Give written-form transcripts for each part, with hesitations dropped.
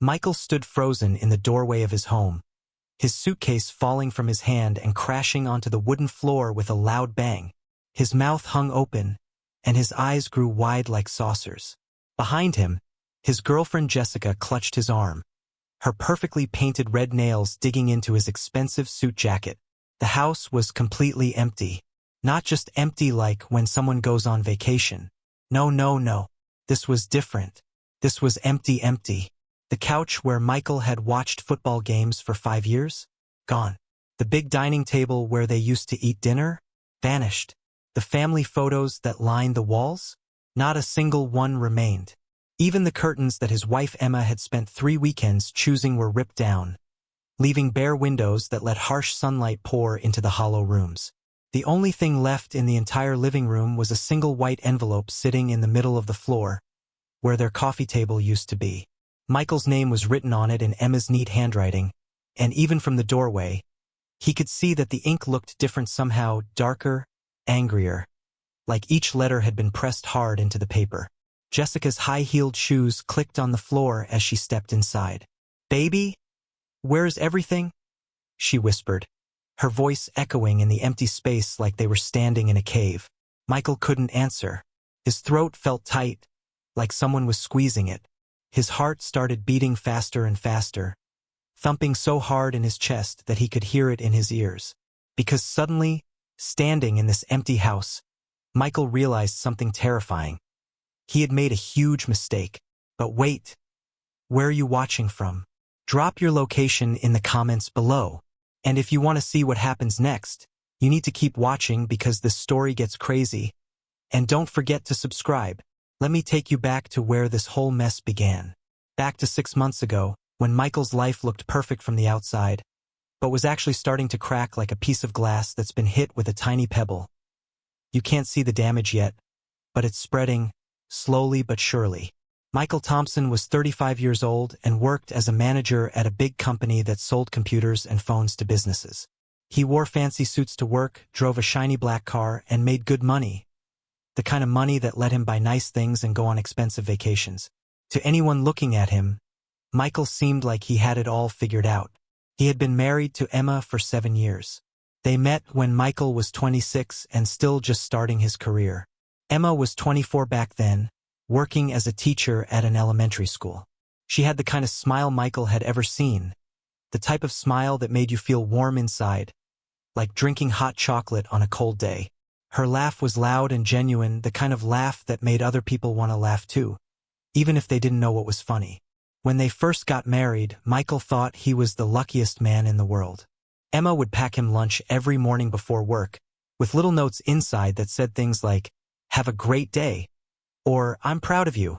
Michael stood frozen in the doorway of his home, his suitcase falling from his hand and crashing onto the wooden floor with a loud bang. His mouth hung open, and his eyes grew wide like saucers. Behind him, his girlfriend Jessica clutched his arm, her perfectly painted red nails digging into his expensive suit jacket. The house was completely empty. Not just empty like when someone goes on vacation. No, no, no. This was different. This was empty. The couch where Michael had watched football games for 5 years? Gone. The big dining table where they used to eat dinner? Vanished. The family photos that lined the walls? Not a single one remained. Even the curtains that his wife Emma had spent 3 weekends choosing were ripped down, leaving bare windows that let harsh sunlight pour into the hollow rooms. The only thing left in the entire living room was a single white envelope sitting in the middle of the floor, where their coffee table used to be. Michael's name was written on it in Emma's neat handwriting, and even from the doorway, he could see that the ink looked different somehow, darker, angrier, like each letter had been pressed hard into the paper. Jessica's high-heeled shoes clicked on the floor as she stepped inside. "Baby? Where's everything?" she whispered, her voice echoing in the empty space like they were standing in a cave. Michael couldn't answer. His throat felt tight, like someone was squeezing it. His heart started beating faster and faster, thumping so hard in his chest that he could hear it in his ears. Because suddenly, standing in this empty house, Michael realized something terrifying. He had made a huge mistake. But wait, where are you watching from? Drop your location in the comments below. And if you want to see what happens next, you need to keep watching because this story gets crazy. And don't forget to subscribe. Let me take you back to where this whole mess began. Back to 6 months ago, when Michael's life looked perfect from the outside, but was actually starting to crack like a piece of glass that's been hit with a tiny pebble. You can't see the damage yet, but it's spreading, slowly but surely. Michael Thompson was 35 years old and worked as a manager at a big company that sold computers and phones to businesses. He wore fancy suits to work, drove a shiny black car, and made good money. The kind of money that let him buy nice things and go on expensive vacations. To anyone looking at him, Michael seemed like he had it all figured out. He had been married to Emma for 7 years. They met when Michael was 26 and still just starting his career. Emma was 24 back then, working as a teacher at an elementary school. She had the kind of smile Michael had ever seen, the type of smile that made you feel warm inside, like drinking hot chocolate on a cold day. Her laugh was loud and genuine, the kind of laugh that made other people want to laugh too, even if they didn't know what was funny. When they first got married, Michael thought he was the luckiest man in the world. Emma would pack him lunch every morning before work, with little notes inside that said things like, "Have a great day," or "I'm proud of you,"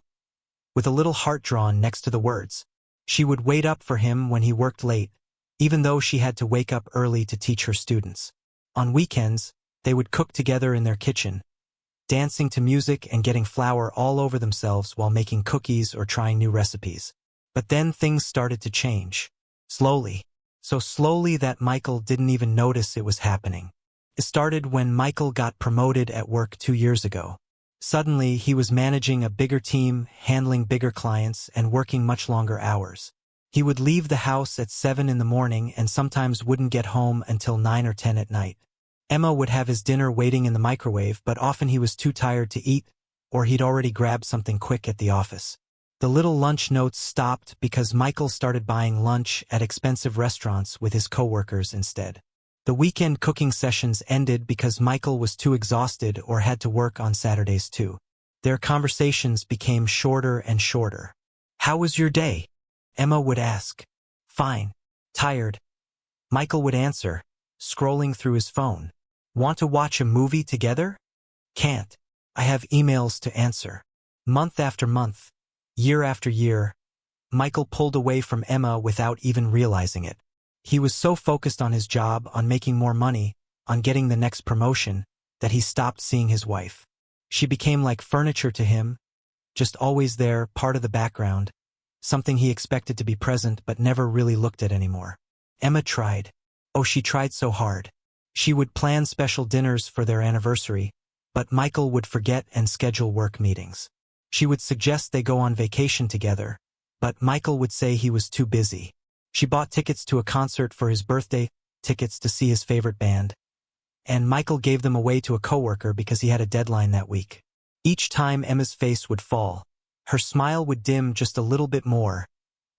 with a little heart drawn next to the words. She would wait up for him when he worked late, even though she had to wake up early to teach her students. On weekends, they would cook together in their kitchen, dancing to music and getting flour all over themselves while making cookies or trying new recipes. But then things started to change. Slowly. So slowly that Michael didn't even notice it was happening. It started when Michael got promoted at work 2 years ago. Suddenly, he was managing a bigger team, handling bigger clients, and working much longer hours. He would leave the house at 7 in the morning and sometimes wouldn't get home until 9 or 10 at night. Emma would have his dinner waiting in the microwave, but often he was too tired to eat, or he'd already grabbed something quick at the office. The little lunch notes stopped because Michael started buying lunch at expensive restaurants with his coworkers instead. The weekend cooking sessions ended because Michael was too exhausted or had to work on Saturdays too. Their conversations became shorter and shorter. "How was your day?" Emma would ask. "Fine. Tired." Michael would answer, scrolling through his phone. "Want to watch a movie together?" "Can't. I have emails to answer." Month after month, year after year, Michael pulled away from Emma without even realizing it. He was so focused on his job, on making more money, on getting the next promotion, that he stopped seeing his wife. She became like furniture to him, just always there, part of the background, something he expected to be present but never really looked at anymore. Emma tried. Oh, she tried so hard. She would plan special dinners for their anniversary, but Michael would forget and schedule work meetings. She would suggest they go on vacation together, but Michael would say he was too busy. She bought tickets to a concert for his birthday, tickets to see his favorite band, and Michael gave them away to a coworker because he had a deadline that week. Each time Emma's face would fall, her smile would dim just a little bit more,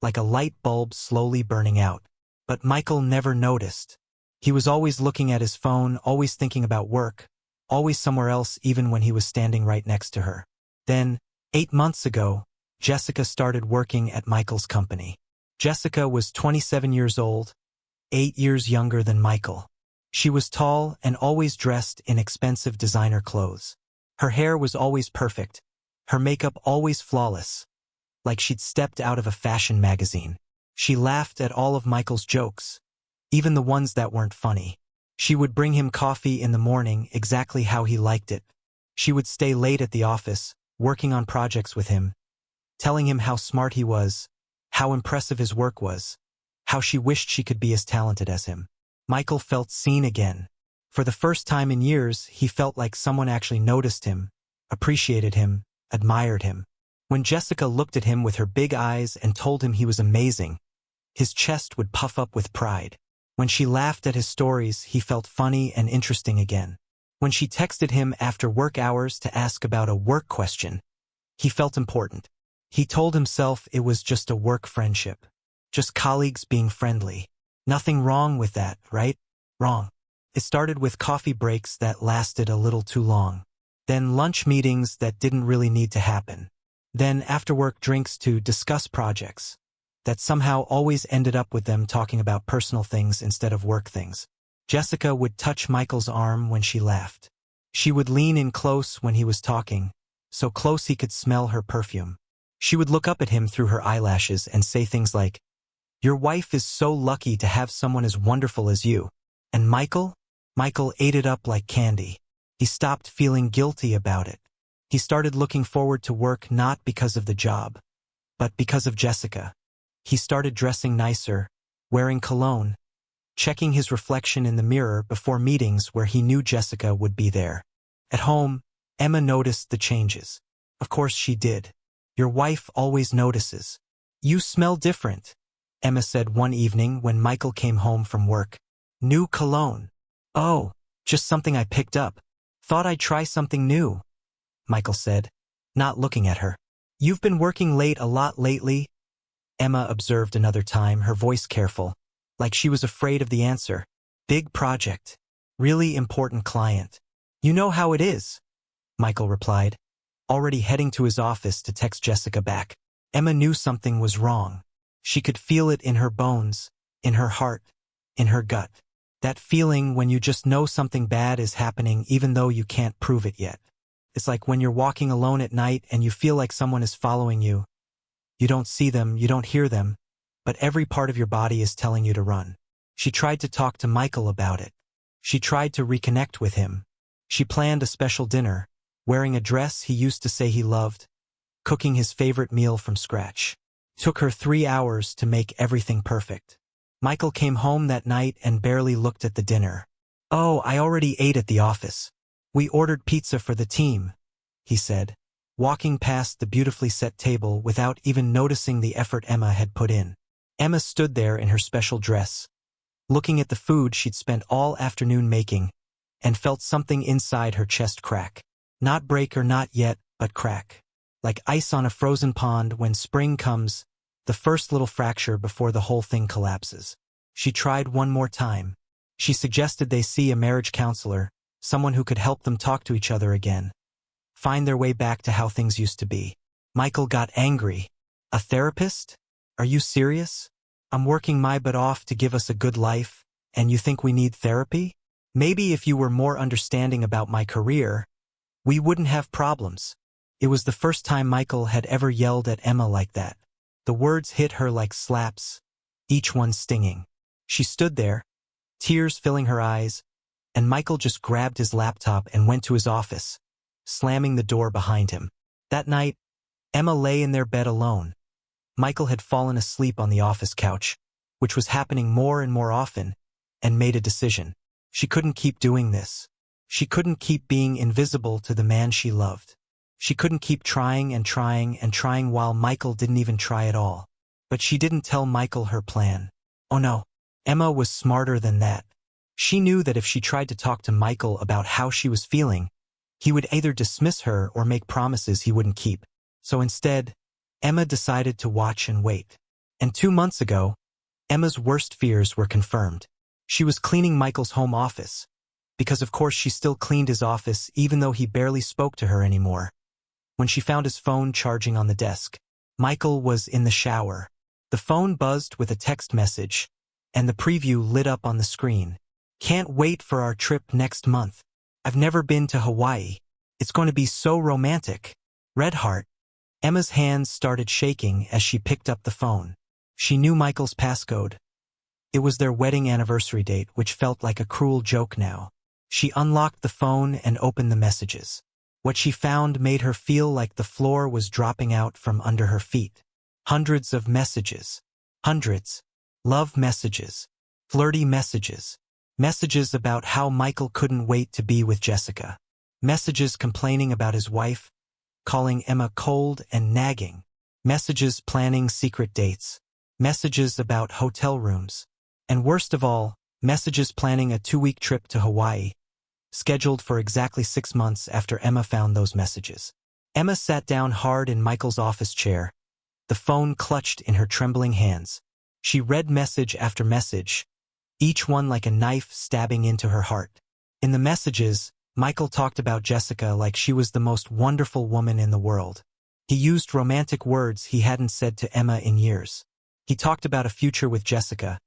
like a light bulb slowly burning out. But Michael never noticed. He was always looking at his phone, always thinking about work, always somewhere else even when he was standing right next to her. Then, 8 months ago, Jessica started working at Michael's company. Jessica was 27 years old, 8 years younger than Michael. She was tall and always dressed in expensive designer clothes. Her hair was always perfect, her makeup always flawless, like she'd stepped out of a fashion magazine. She laughed at all of Michael's jokes, even the ones that weren't funny. She would bring him coffee in the morning exactly how he liked it. She would stay late at the office, working on projects with him, telling him how smart he was, how impressive his work was, how she wished she could be as talented as him. Michael felt seen again. For the first time in years, he felt like someone actually noticed him, appreciated him, admired him. When Jessica looked at him with her big eyes and told him he was amazing, his chest would puff up with pride. When she laughed at his stories, he felt funny and interesting again. When she texted him after work hours to ask about a work question, he felt important. He told himself it was just a work friendship, just colleagues being friendly. Nothing wrong with that, right? Wrong. It started with coffee breaks that lasted a little too long. Then lunch meetings that didn't really need to happen. Then after-work drinks to discuss projects that somehow always ended up with them talking about personal things instead of work things. Jessica would touch Michael's arm when she laughed. She would lean in close when he was talking, so close he could smell her perfume. She would look up at him through her eyelashes and say things like, "Your wife is so lucky to have someone as wonderful as you." And Michael ate it up like candy. He stopped feeling guilty about it. He started looking forward to work not because of the job, but because of Jessica. He started dressing nicer, wearing cologne, checking his reflection in the mirror before meetings where he knew Jessica would be there. At home, Emma noticed the changes. Of course she did. "Your wife always notices. You smell different," Emma said one evening when Michael came home from work. "New cologne." "Oh, just something I picked up. Thought I'd try something new," Michael said, not looking at her. "You've been working late a lot lately," Emma observed another time, her voice careful, like she was afraid of the answer. "Big project. Really important client." "You know how it is," Michael replied, already heading to his office to text Jessica back. Emma knew something was wrong. She could feel it in her bones, in her heart, in her gut. That feeling when you just know something bad is happening even though you can't prove it yet. It's like when you're walking alone at night and you feel like someone is following you. You don't see them, you don't hear them, but every part of your body is telling you to run. She tried to talk to Michael about it. She tried to reconnect with him. She planned a special dinner, wearing a dress he used to say he loved, cooking his favorite meal from scratch. Took her 3 hours to make everything perfect. Michael came home that night and barely looked at the dinner. "Oh, I already ate at the office. We ordered pizza for the team," he said, walking past the beautifully set table without even noticing the effort Emma had put in. Emma stood there in her special dress, looking at the food she'd spent all afternoon making, and felt something inside her chest crack. Not break or not yet, but crack. Like ice on a frozen pond when spring comes, the first little fracture before the whole thing collapses. She tried one more time. She suggested they see a marriage counselor, someone who could help them talk to each other again, find their way back to how things used to be. Michael got angry. "A therapist? Are you serious? I'm working my butt off to give us a good life, and you think we need therapy? Maybe if you were more understanding about my career, we wouldn't have problems." It was the first time Michael had ever yelled at Emma like that. The words hit her like slaps, each one stinging. She stood there, tears filling her eyes, and Michael just grabbed his laptop and went to his office, slamming the door behind him. That night, Emma lay in their bed alone. Michael had fallen asleep on the office couch, which was happening more and more often, and made a decision. She couldn't keep doing this. She couldn't keep being invisible to the man she loved. She couldn't keep trying and trying and trying while Michael didn't even try at all. But she didn't tell Michael her plan. Oh no. Emma was smarter than that. She knew that if she tried to talk to Michael about how she was feeling, he would either dismiss her or make promises he wouldn't keep. So instead, Emma decided to watch and wait. And 2 months ago, Emma's worst fears were confirmed. She was cleaning Michael's home office, because of course she still cleaned his office even though he barely spoke to her anymore. When she found his phone charging on the desk, Michael was in the shower. The phone buzzed with a text message, and the preview lit up on the screen. Can't wait for our trip next month. I've never been to Hawaii. It's going to be so romantic. Red heart. Emma's hands started shaking as she picked up the phone. She knew Michael's passcode. It was their wedding anniversary date, which felt like a cruel joke now. She unlocked the phone and opened the messages. What she found made her feel like the floor was dropping out from under her feet. Hundreds of messages. Hundreds. Love messages. Flirty messages. Messages about how Michael couldn't wait to be with Jessica. Messages complaining about his wife, calling Emma cold and nagging. Messages planning secret dates. Messages about hotel rooms. And worst of all, messages planning a 2-week trip to Hawaii, scheduled for exactly 6 months after Emma found those messages. Emma sat down hard in Michael's office chair, the phone clutched in her trembling hands. She read message after message, each one like a knife stabbing into her heart. In the messages, Michael talked about Jessica like she was the most wonderful woman in the world. He used romantic words he hadn't said to Emma in years. He talked about a future with Jessica,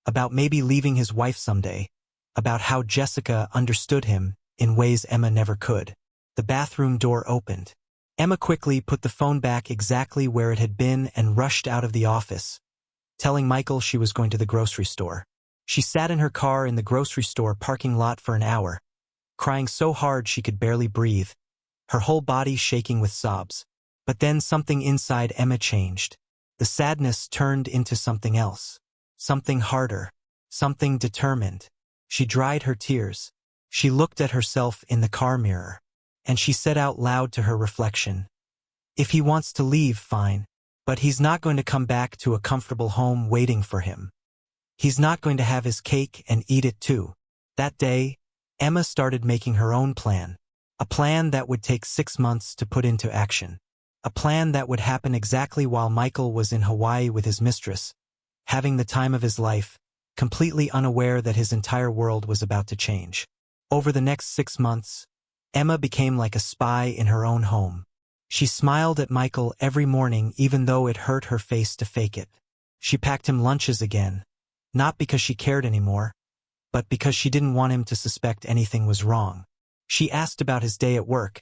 about maybe leaving his wife someday, about how Jessica understood him in ways Emma never could. The bathroom door opened. Emma quickly put the phone back exactly where it had been and rushed out of the office, telling Michael she was going to the grocery store. She sat in her car in the grocery store parking lot for an hour, crying so hard she could barely breathe, her whole body shaking with sobs. But then something inside Emma changed. The sadness turned into something else, something harder, something determined. She dried her tears. She looked at herself in the car mirror, and she said out loud to her reflection, "If he wants to leave, fine, but he's not going to come back to a comfortable home waiting for him. He's not going to have his cake and eat it too." That day, Emma started making her own plan, a plan that would take 6 months to put into action, a plan that would happen exactly while Michael was in Hawaii with his mistress, having the time of his life, completely unaware that his entire world was about to change. Over the next 6 months, Emma became like a spy in her own home. She smiled at Michael every morning even though it hurt her face to fake it. She packed him lunches again, not because she cared anymore, but because she didn't want him to suspect anything was wrong. She asked about his day at work,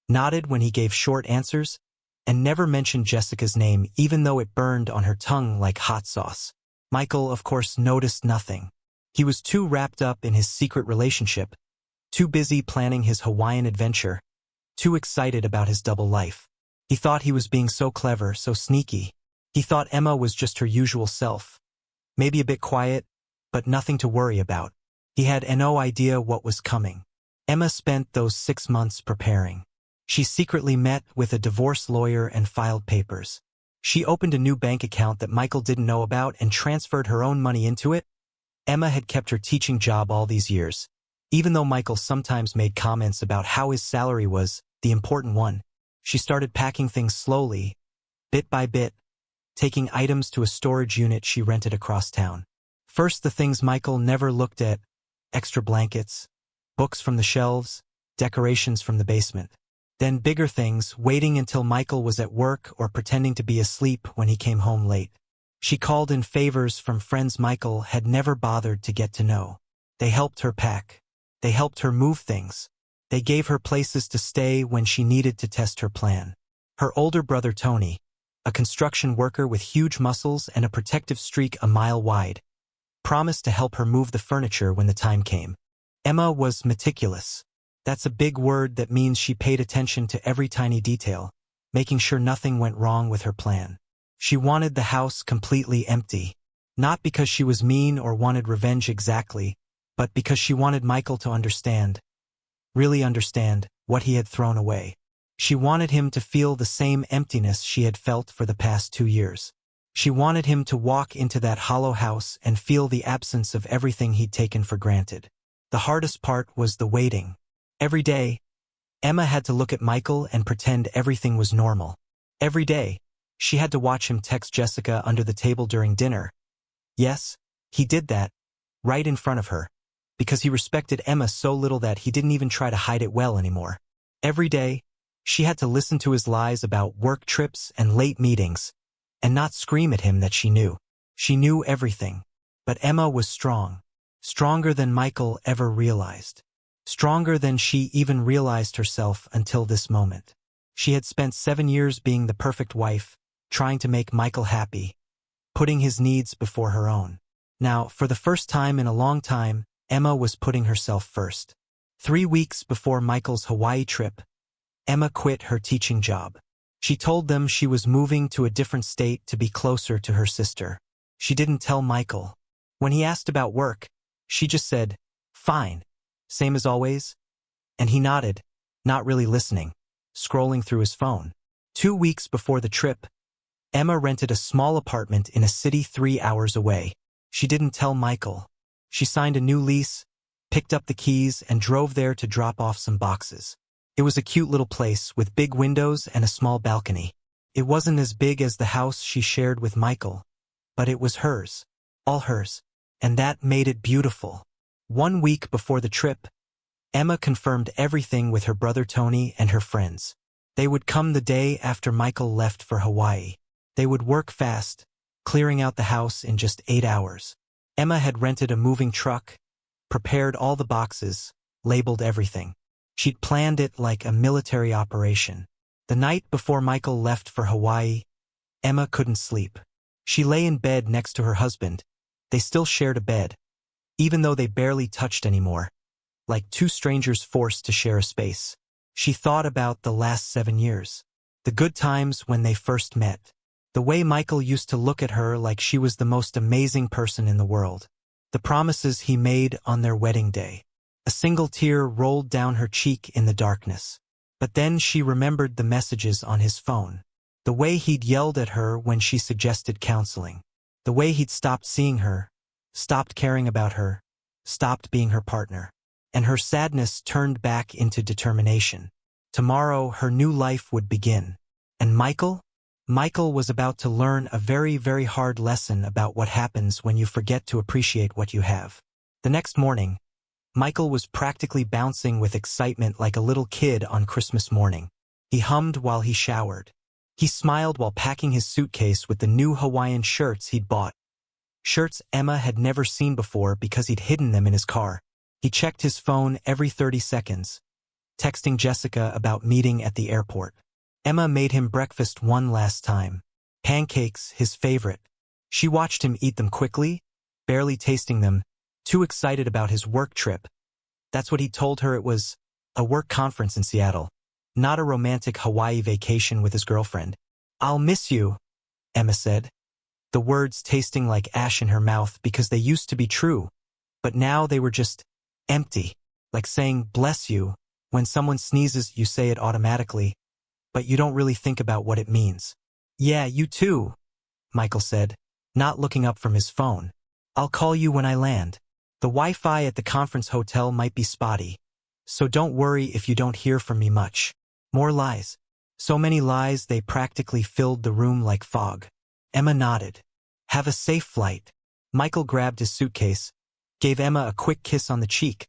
nodded when he gave short answers, and never mentioned Jessica's name even though it burned on her tongue like hot sauce. Michael, of course, noticed nothing. He was too wrapped up in his secret relationship, too busy planning his Hawaiian adventure, too excited about his double life. He thought he was being so clever, so sneaky. He thought Emma was just her usual self, maybe a bit quiet, but nothing to worry about. He had no idea what was coming. Emma spent those 6 months preparing. She secretly met with a divorce lawyer and filed papers. She opened a new bank account that Michael didn't know about and transferred her own money into it. Emma had kept her teaching job all these years, even though Michael sometimes made comments about how his salary was the important one. She started packing things slowly, bit by bit, taking items to a storage unit she rented across town. First, the things Michael never looked at: extra blankets, books from the shelves, decorations from the basement. Then bigger things, waiting until Michael was at work or pretending to be asleep when he came home late. She called in favors from friends Michael had never bothered to get to know. They helped her pack. They helped her move things. They gave her places to stay when she needed to test her plan. Her older brother Tony, a construction worker with huge muscles and a protective streak a mile wide, promised to help her move the furniture when the time came. Emma was meticulous. That's a big word that means she paid attention to every tiny detail, making sure nothing went wrong with her plan. She wanted the house completely empty, not because she was mean or wanted revenge exactly, but because she wanted Michael to understand, really understand, what he had thrown away. She wanted him to feel the same emptiness she had felt for the past 2 years. She wanted him to walk into that hollow house and feel the absence of everything he'd taken for granted. The hardest part was the waiting. Every day, Emma had to look at Michael and pretend everything was normal. Every day, she had to watch him text Jessica under the table during dinner. Yes, he did that, right in front of her, because he respected Emma so little that he didn't even try to hide it well anymore. Every day, she had to listen to his lies about work trips and late meetings, and not scream at him that she knew. She knew everything. But Emma was strong. Stronger than Michael ever realized. Stronger than she even realized herself until this moment. She had spent 7 years being the perfect wife, trying to make Michael happy, putting his needs before her own. Now, for the first time in a long time, Emma was putting herself first. 3 weeks before Michael's Hawaii trip, Emma quit her teaching job. She told them she was moving to a different state to be closer to her sister. She didn't tell Michael. When he asked about work, she just said, "Fine. Same as always?" And he nodded, not really listening, scrolling through his phone. 2 weeks before the trip, Emma rented a small apartment in a city 3 hours away. She didn't tell Michael. She signed a new lease, picked up the keys, and drove there to drop off some boxes. It was a cute little place with big windows and a small balcony. It wasn't as big as the house she shared with Michael, but it was hers, all hers, and that made it beautiful. 1 week before the trip, Emma confirmed everything with her brother Tony and her friends. They would come the day after Michael left for Hawaii. They would work fast, clearing out the house in just 8 hours. Emma had rented a moving truck, prepared all the boxes, labeled everything. She'd planned it like a military operation. The night before Michael left for Hawaii, Emma couldn't sleep. She lay in bed next to her husband. They still shared a bed, even though they barely touched anymore, like two strangers forced to share a space. She thought about the last 7 years, the good times when they first met, the way Michael used to look at her like she was the most amazing person in the world, the promises he made on their wedding day. A single tear rolled down her cheek in the darkness. But then she remembered the messages on his phone. The way he'd yelled at her when she suggested counseling. The way he'd stopped seeing her, stopped caring about her, stopped being her partner. And her sadness turned back into determination. Tomorrow her new life would begin. And Michael? Michael was about to learn a very, very hard lesson about what happens when you forget to appreciate what you have. The next morning, Michael was practically bouncing with excitement like a little kid on Christmas morning. He hummed while he showered. He smiled while packing his suitcase with the new Hawaiian shirts he'd bought. Shirts Emma had never seen before because he'd hidden them in his car. He checked his phone every 30 seconds, texting Jessica about meeting at the airport. Emma made him breakfast one last time. Pancakes, his favorite. She watched him eat them quickly, barely tasting them, too excited about his work trip. That's what he told her it was, a work conference in Seattle, not a romantic Hawaii vacation with his girlfriend. "I'll miss you," Emma said, the words tasting like ash in her mouth because they used to be true, but now they were just empty, like saying bless you. When someone sneezes, you say it automatically, but you don't really think about what it means. "Yeah, you too," Michael said, not looking up from his phone. "I'll call you when I land. The Wi-Fi at the conference hotel might be spotty, so don't worry if you don't hear from me much." More lies. So many lies they practically filled the room like fog. Emma nodded. "Have a safe flight." Michael grabbed his suitcase, gave Emma a quick kiss on the cheek,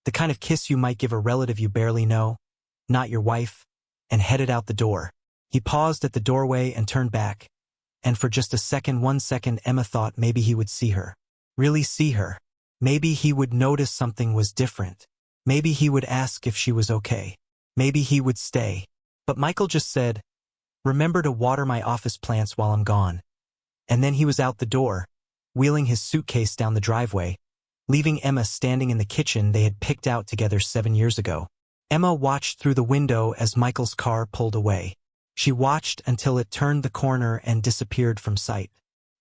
the kind of kiss you might give a relative you barely know, not your wife, and headed out the door. He paused at the doorway and turned back, and for just 1 second Emma thought maybe he would see her. Really see her. Maybe he would notice something was different. Maybe he would ask if she was okay. Maybe he would stay. But Michael just said, "Remember to water my office plants while I'm gone." And then he was out the door, wheeling his suitcase down the driveway, leaving Emma standing in the kitchen they had picked out together 7 years ago. Emma watched through the window as Michael's car pulled away. She watched until it turned the corner and disappeared from sight.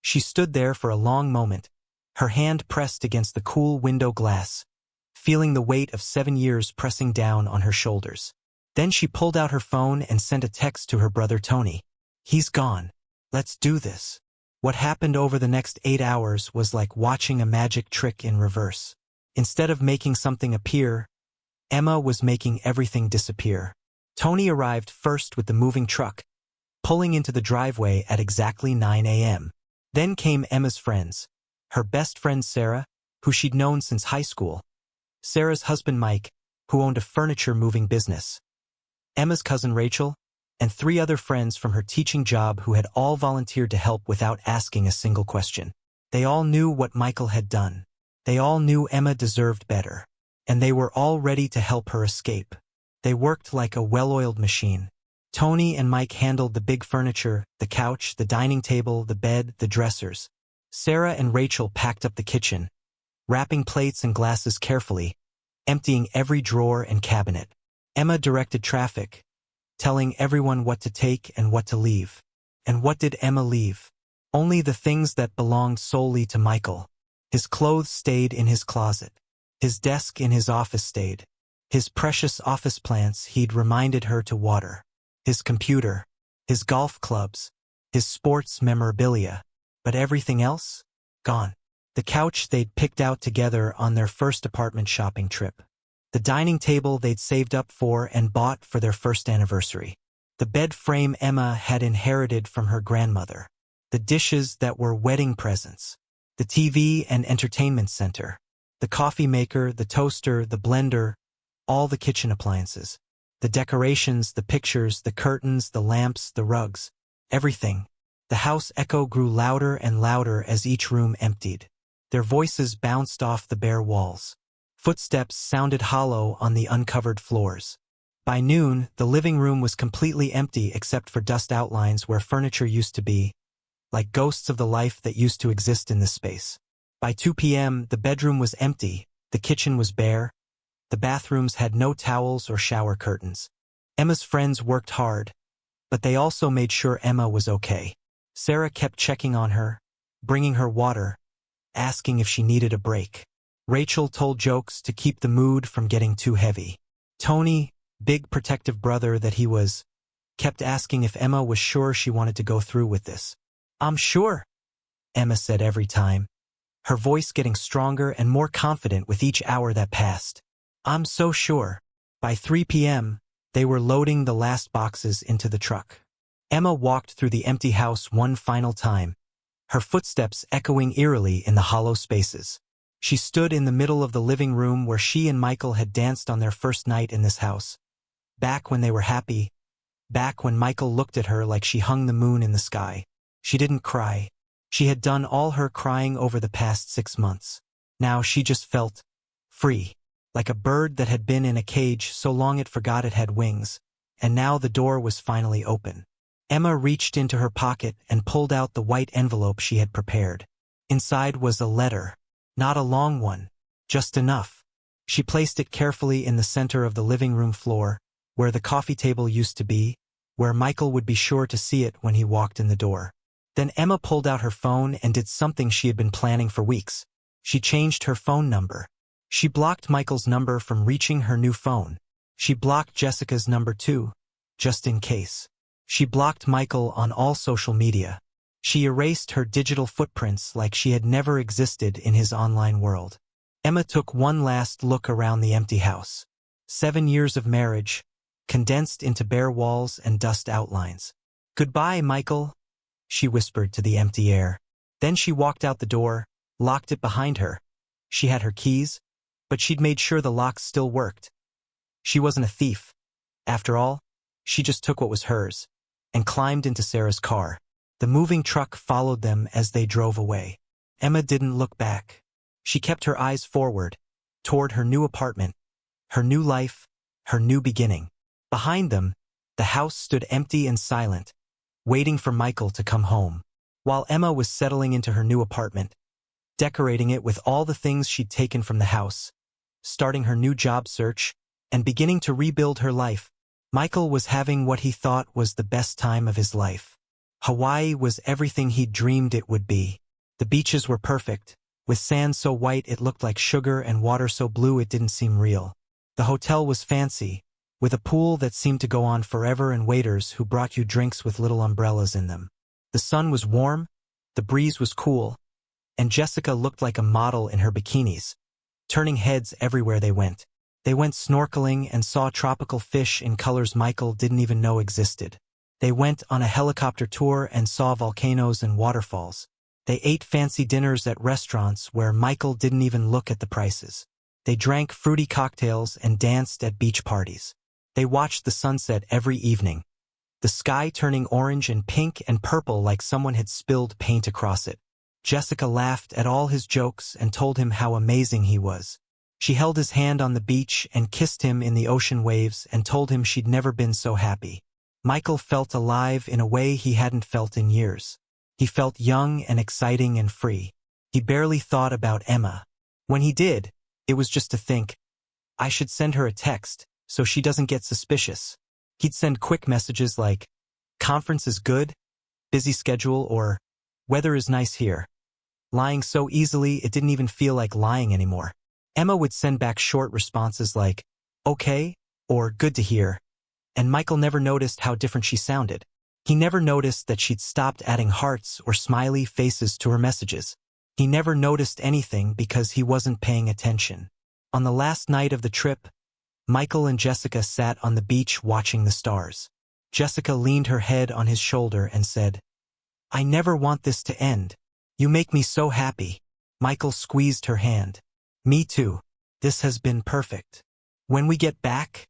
She stood there for a long moment, her hand pressed against the cool window glass, feeling the weight of 7 years pressing down on her shoulders. Then she pulled out her phone and sent a text to her brother Tony. "He's gone. Let's do this." What happened over the next 8 hours was like watching a magic trick in reverse. Instead of making something appear, Emma was making everything disappear. Tony arrived first with the moving truck, pulling into the driveway at exactly 9 a.m. Then came Emma's friends. Her best friend Sarah, who she'd known since high school. Sarah's husband Mike, who owned a furniture-moving business. Emma's cousin Rachel, and 3 other friends from her teaching job who had all volunteered to help without asking a single question. They all knew what Michael had done. They all knew Emma deserved better. And they were all ready to help her escape. They worked like a well-oiled machine. Tony and Mike handled the big furniture, the couch, the dining table, the bed, the dressers. Sarah and Rachel packed up the kitchen, wrapping plates and glasses carefully, emptying every drawer and cabinet. Emma directed traffic, telling everyone what to take and what to leave. And what did Emma leave? Only the things that belonged solely to Michael. His clothes stayed in his closet. His desk in his office stayed. His precious office plants he'd reminded her to water. His computer. His golf clubs. His sports memorabilia. But everything else? Gone. The couch they'd picked out together on their first apartment shopping trip. The dining table they'd saved up for and bought for their first anniversary. The bed frame Emma had inherited from her grandmother. The dishes that were wedding presents. The TV and entertainment center. The coffee maker, the toaster, the blender, all the kitchen appliances. The decorations, the pictures, the curtains, the lamps, the rugs. Everything. The house echo grew louder and louder as each room emptied. Their voices bounced off the bare walls. Footsteps sounded hollow on the uncovered floors. By noon, the living room was completely empty except for dust outlines where furniture used to be, like ghosts of the life that used to exist in this space. By 2 p.m., the bedroom was empty, the kitchen was bare, the bathrooms had no towels or shower curtains. Emma's friends worked hard, but they also made sure Emma was okay. Sarah kept checking on her, bringing her water, asking if she needed a break. Rachel told jokes to keep the mood from getting too heavy. Tony, big protective brother that he was, kept asking if Emma was sure she wanted to go through with this. "I'm sure," Emma said every time, her voice getting stronger and more confident with each hour that passed. "I'm so sure." By 3 p.m., they were loading the last boxes into the truck. Emma walked through the empty house one final time, her footsteps echoing eerily in the hollow spaces. She stood in the middle of the living room where she and Michael had danced on their first night in this house. Back when they were happy, back when Michael looked at her like she hung the moon in the sky. She didn't cry. She had done all her crying over the past 6 months. Now she just felt free, like a bird that had been in a cage so long it forgot it had wings, and now the door was finally open. Emma reached into her pocket and pulled out the white envelope she had prepared. Inside was a letter, not a long one, just enough. She placed it carefully in the center of the living room floor, where the coffee table used to be, where Michael would be sure to see it when he walked in the door. Then Emma pulled out her phone and did something she had been planning for weeks. She changed her phone number. She blocked Michael's number from reaching her new phone. She blocked Jessica's number too, just in case. She blocked Michael on all social media. She erased her digital footprints like she had never existed in his online world. Emma took one last look around the empty house. 7 years of marriage, condensed into bare walls and dust outlines. "Goodbye, Michael," she whispered to the empty air. Then she walked out the door, locked it behind her. She had her keys, but she'd made sure the locks still worked. She wasn't a thief. After all, she just took what was hers, and climbed into Sarah's car. The moving truck followed them as they drove away. Emma didn't look back. She kept her eyes forward, toward her new apartment, her new life, her new beginning. Behind them, the house stood empty and silent, waiting for Michael to come home. While Emma was settling into her new apartment, decorating it with all the things she'd taken from the house, starting her new job search, and beginning to rebuild her life, Michael was having what he thought was the best time of his life. Hawaii was everything he'd dreamed it would be. The beaches were perfect, with sand so white it looked like sugar and water so blue it didn't seem real. The hotel was fancy, with a pool that seemed to go on forever and waiters who brought you drinks with little umbrellas in them. The sun was warm, The breeze was cool, and Jessica looked like a model in her bikinis, turning heads everywhere they went. They went snorkeling and saw tropical fish in colors Michael didn't even know existed. They went on a helicopter tour and saw volcanoes and waterfalls. They ate fancy dinners at restaurants where Michael didn't even look at the prices. They drank fruity cocktails and danced at beach parties. They watched the sunset every evening, the sky turning orange and pink and purple like someone had spilled paint across it. Jessica laughed at all his jokes and told him how amazing he was. She held his hand on the beach and kissed him in the ocean waves and told him she'd never been so happy. Michael felt alive in a way he hadn't felt in years. He felt young and exciting and free. He barely thought about Emma. When he did, it was just to think, I should send her a text so she doesn't get suspicious. He'd send quick messages like, conference is good, busy schedule, or weather is nice here. Lying so easily it didn't even feel like lying anymore. Emma would send back short responses like, okay, or good to hear, and Michael never noticed how different she sounded. He never noticed that she'd stopped adding hearts or smiley faces to her messages. He never noticed anything because he wasn't paying attention. On the last night of the trip, Michael and Jessica sat on the beach watching the stars. Jessica leaned her head on his shoulder and said, I never want this to end. You make me so happy. Michael squeezed her hand. Me too. This has been perfect. When we get back,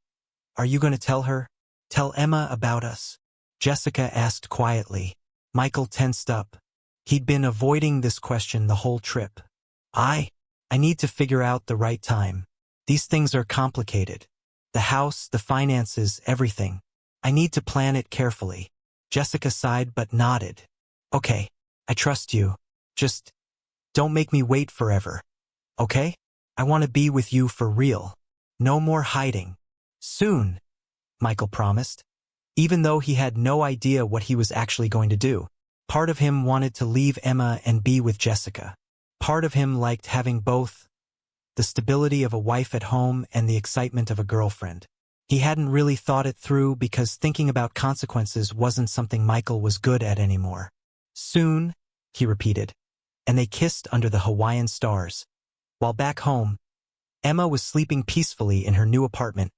are you going to tell her? Tell Emma about us? Jessica asked quietly. Michael tensed up. He'd been avoiding this question the whole trip. I need to figure out the right time. These things are complicated. The house, the finances, everything. I need to plan it carefully. Jessica sighed but nodded. Okay, I trust you. Just don't make me wait forever. Okay? I want to be with you for real. No more hiding. Soon, Michael promised. Even though he had no idea what he was actually going to do. Part of him wanted to leave Emma and be with Jessica. Part of him liked having both, the stability of a wife at home and the excitement of a girlfriend. He hadn't really thought it through because thinking about consequences wasn't something Michael was good at anymore. Soon, he repeated, and they kissed under the Hawaiian stars. While back home, Emma was sleeping peacefully in her new apartment,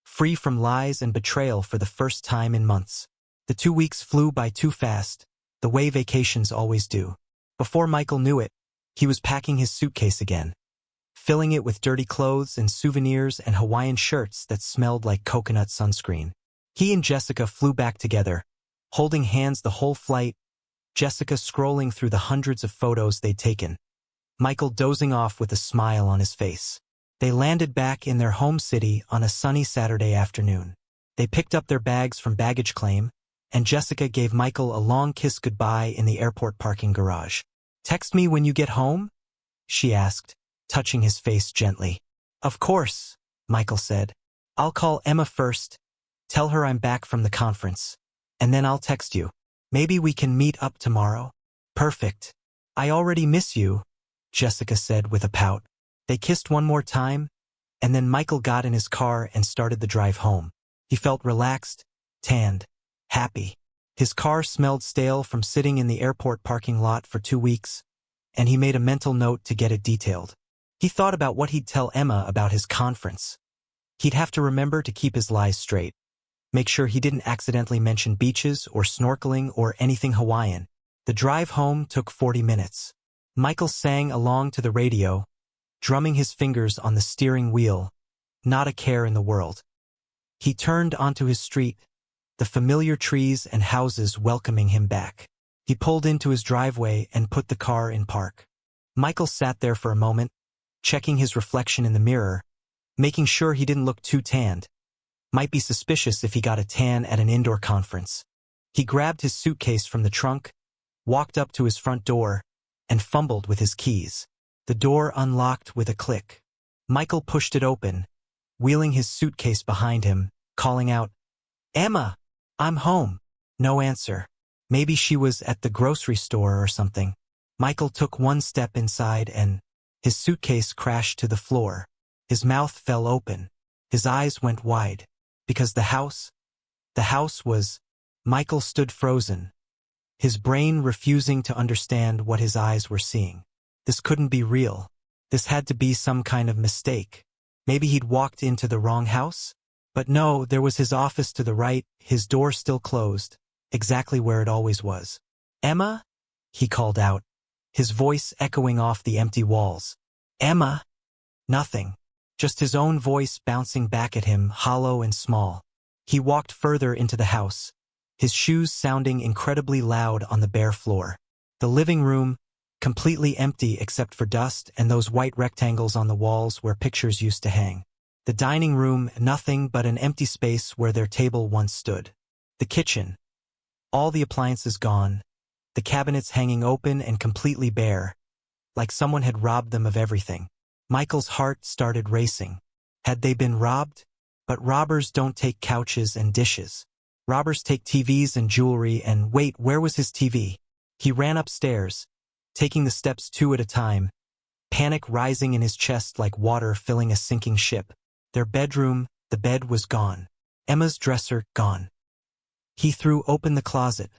free from lies and betrayal for the first time in months. The 2 weeks flew by too fast, the way vacations always do. Before Michael knew it, he was packing his suitcase again, filling it with dirty clothes and souvenirs and Hawaiian shirts that smelled like coconut sunscreen. He and Jessica flew back together, holding hands the whole flight, Jessica scrolling through the hundreds of photos they'd taken, Michael dozing off with a smile on his face. They landed back in their home city on a sunny Saturday afternoon. They picked up their bags from baggage claim, and Jessica gave Michael a long kiss goodbye in the airport parking garage. Text me when you get home? She asked, touching his face gently. Of course, Michael said. I'll call Emma first, tell her I'm back from the conference, and then I'll text you. Maybe we can meet up tomorrow? Perfect. I already miss you, Jessica said with a pout. They kissed one more time, and then Michael got in his car and started the drive home. He felt relaxed, tanned, happy. His car smelled stale from sitting in the airport parking lot for 2 weeks, and he made a mental note to get it detailed. He thought about what he'd tell Emma about his conference. He'd have to remember to keep his lies straight, make sure he didn't accidentally mention beaches or snorkeling or anything Hawaiian. The drive home took 40 minutes. Michael sang along to the radio, drumming his fingers on the steering wheel, not a care in the world. He turned onto his street, the familiar trees and houses welcoming him back. He pulled into his driveway and put the car in park. Michael sat there for a moment, checking his reflection in the mirror, making sure he didn't look too tanned. Might be suspicious if he got a tan at an indoor conference. He grabbed his suitcase from the trunk, walked up to his front door, and fumbled with his keys. The door unlocked with a click. Michael pushed it open, wheeling his suitcase behind him, calling out, Emma, I'm home. No answer. Maybe she was at the grocery store or something. Michael took one step inside and his suitcase crashed to the floor. His mouth fell open. His eyes went wide. Because the house was... Michael stood frozen, his brain refusing to understand what his eyes were seeing. This couldn't be real. This had to be some kind of mistake. Maybe he'd walked into the wrong house? But no, there was his office to the right, his door still closed, exactly where it always was. "Emma?" he called out, his voice echoing off the empty walls. "Emma?" Nothing. Just his own voice bouncing back at him, hollow and small. He walked further into the house, his shoes sounding incredibly loud on the bare floor. The living room, completely empty except for dust and those white rectangles on the walls where pictures used to hang. The dining room, nothing but an empty space where their table once stood. The kitchen. All the appliances gone, the cabinets hanging open and completely bare, like someone had robbed them of everything. Michael's heart started racing. Had they been robbed? But robbers don't take couches and dishes. Robbers take TVs and jewelry and wait, where was his TV? He ran upstairs, taking the steps 2 at a time, panic rising in his chest like water filling a sinking ship. Their bedroom, the bed was gone. Emma's dresser, gone. He threw open the closet.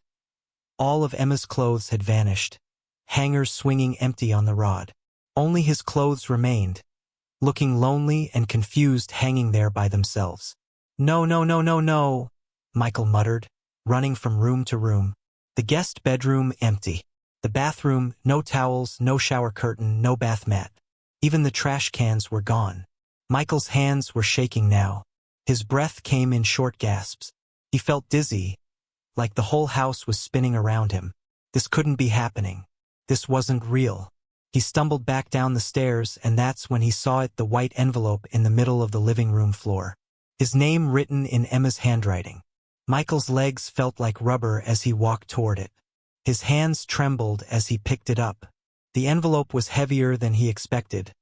All of Emma's clothes had vanished, hangers swinging empty on the rod. Only his clothes remained, looking lonely and confused, hanging there by themselves. "No, no, no, no, no," Michael muttered, running from room to room. The guest bedroom, empty. The bathroom, no towels, no shower curtain, no bath mat. Even the trash cans were gone. Michael's hands were shaking now. His breath came in short gasps. He felt dizzy, like the whole house was spinning around him. This couldn't be happening. This wasn't real. He stumbled back down the stairs, and that's when he saw it, the white envelope in the middle of the living room floor. His name written in Emma's handwriting. Michael's legs felt like rubber as he walked toward it. His hands trembled as he picked it up. The envelope was heavier than he expected,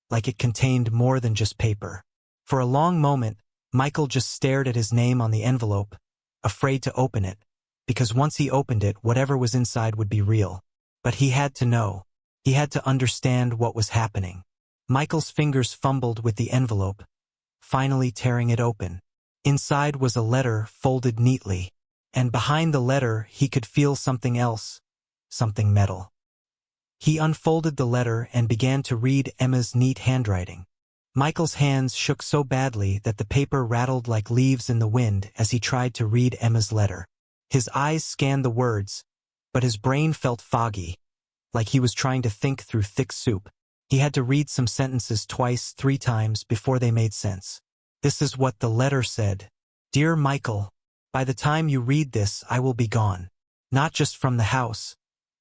like it contained more than just paper. For a long moment, Michael just stared at his name on the envelope, afraid to open it, because once he opened it, whatever was inside would be real. But he had to know. He had to understand what was happening. Michael's fingers fumbled with the envelope, finally tearing it open. Inside was a letter folded neatly, and behind the letter he could feel something else, something metal. He unfolded the letter and began to read Emma's neat handwriting. Michael's hands shook so badly that the paper rattled like leaves in the wind as he tried to read Emma's letter. His eyes scanned the words, but his brain felt foggy, like he was trying to think through thick soup. He had to read some sentences twice, 3 times before they made sense. This is what the letter said. "Dear Michael, by the time you read this, I will be gone. Not just from the house,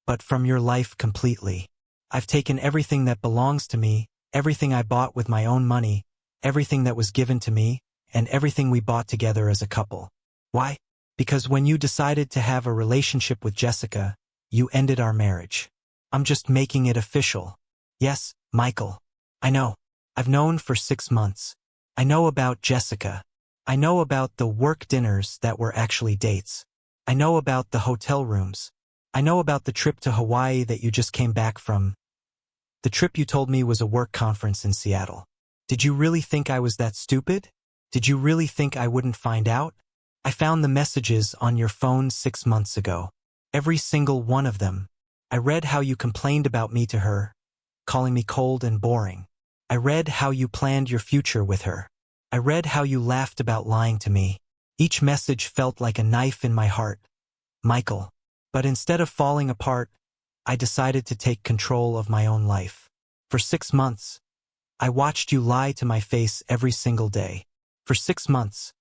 but from your life completely. I've taken everything that belongs to me, everything I bought with my own money, everything that was given to me, and everything we bought together as a couple. Why? Because when you decided to have a relationship with Jessica, you ended our marriage. I'm just making it official. Yes, Michael. I know. I've known for 6 months. I know about Jessica. I know about the work dinners that were actually dates. I know about the hotel rooms. I know about the trip to Hawaii that you just came back from. The trip you told me was a work conference in Seattle. Did you really think I was that stupid? Did you really think I wouldn't find out? I found the messages on your phone 6 months ago. Every single one of them. I read how you complained about me to her, calling me cold and boring. I read how you planned your future with her. I read how you laughed about lying to me. Each message felt like a knife in my heart. Michael. But instead of falling apart, I decided to take control of my own life. For 6 months, I watched you lie to my face every single day. For 6 months,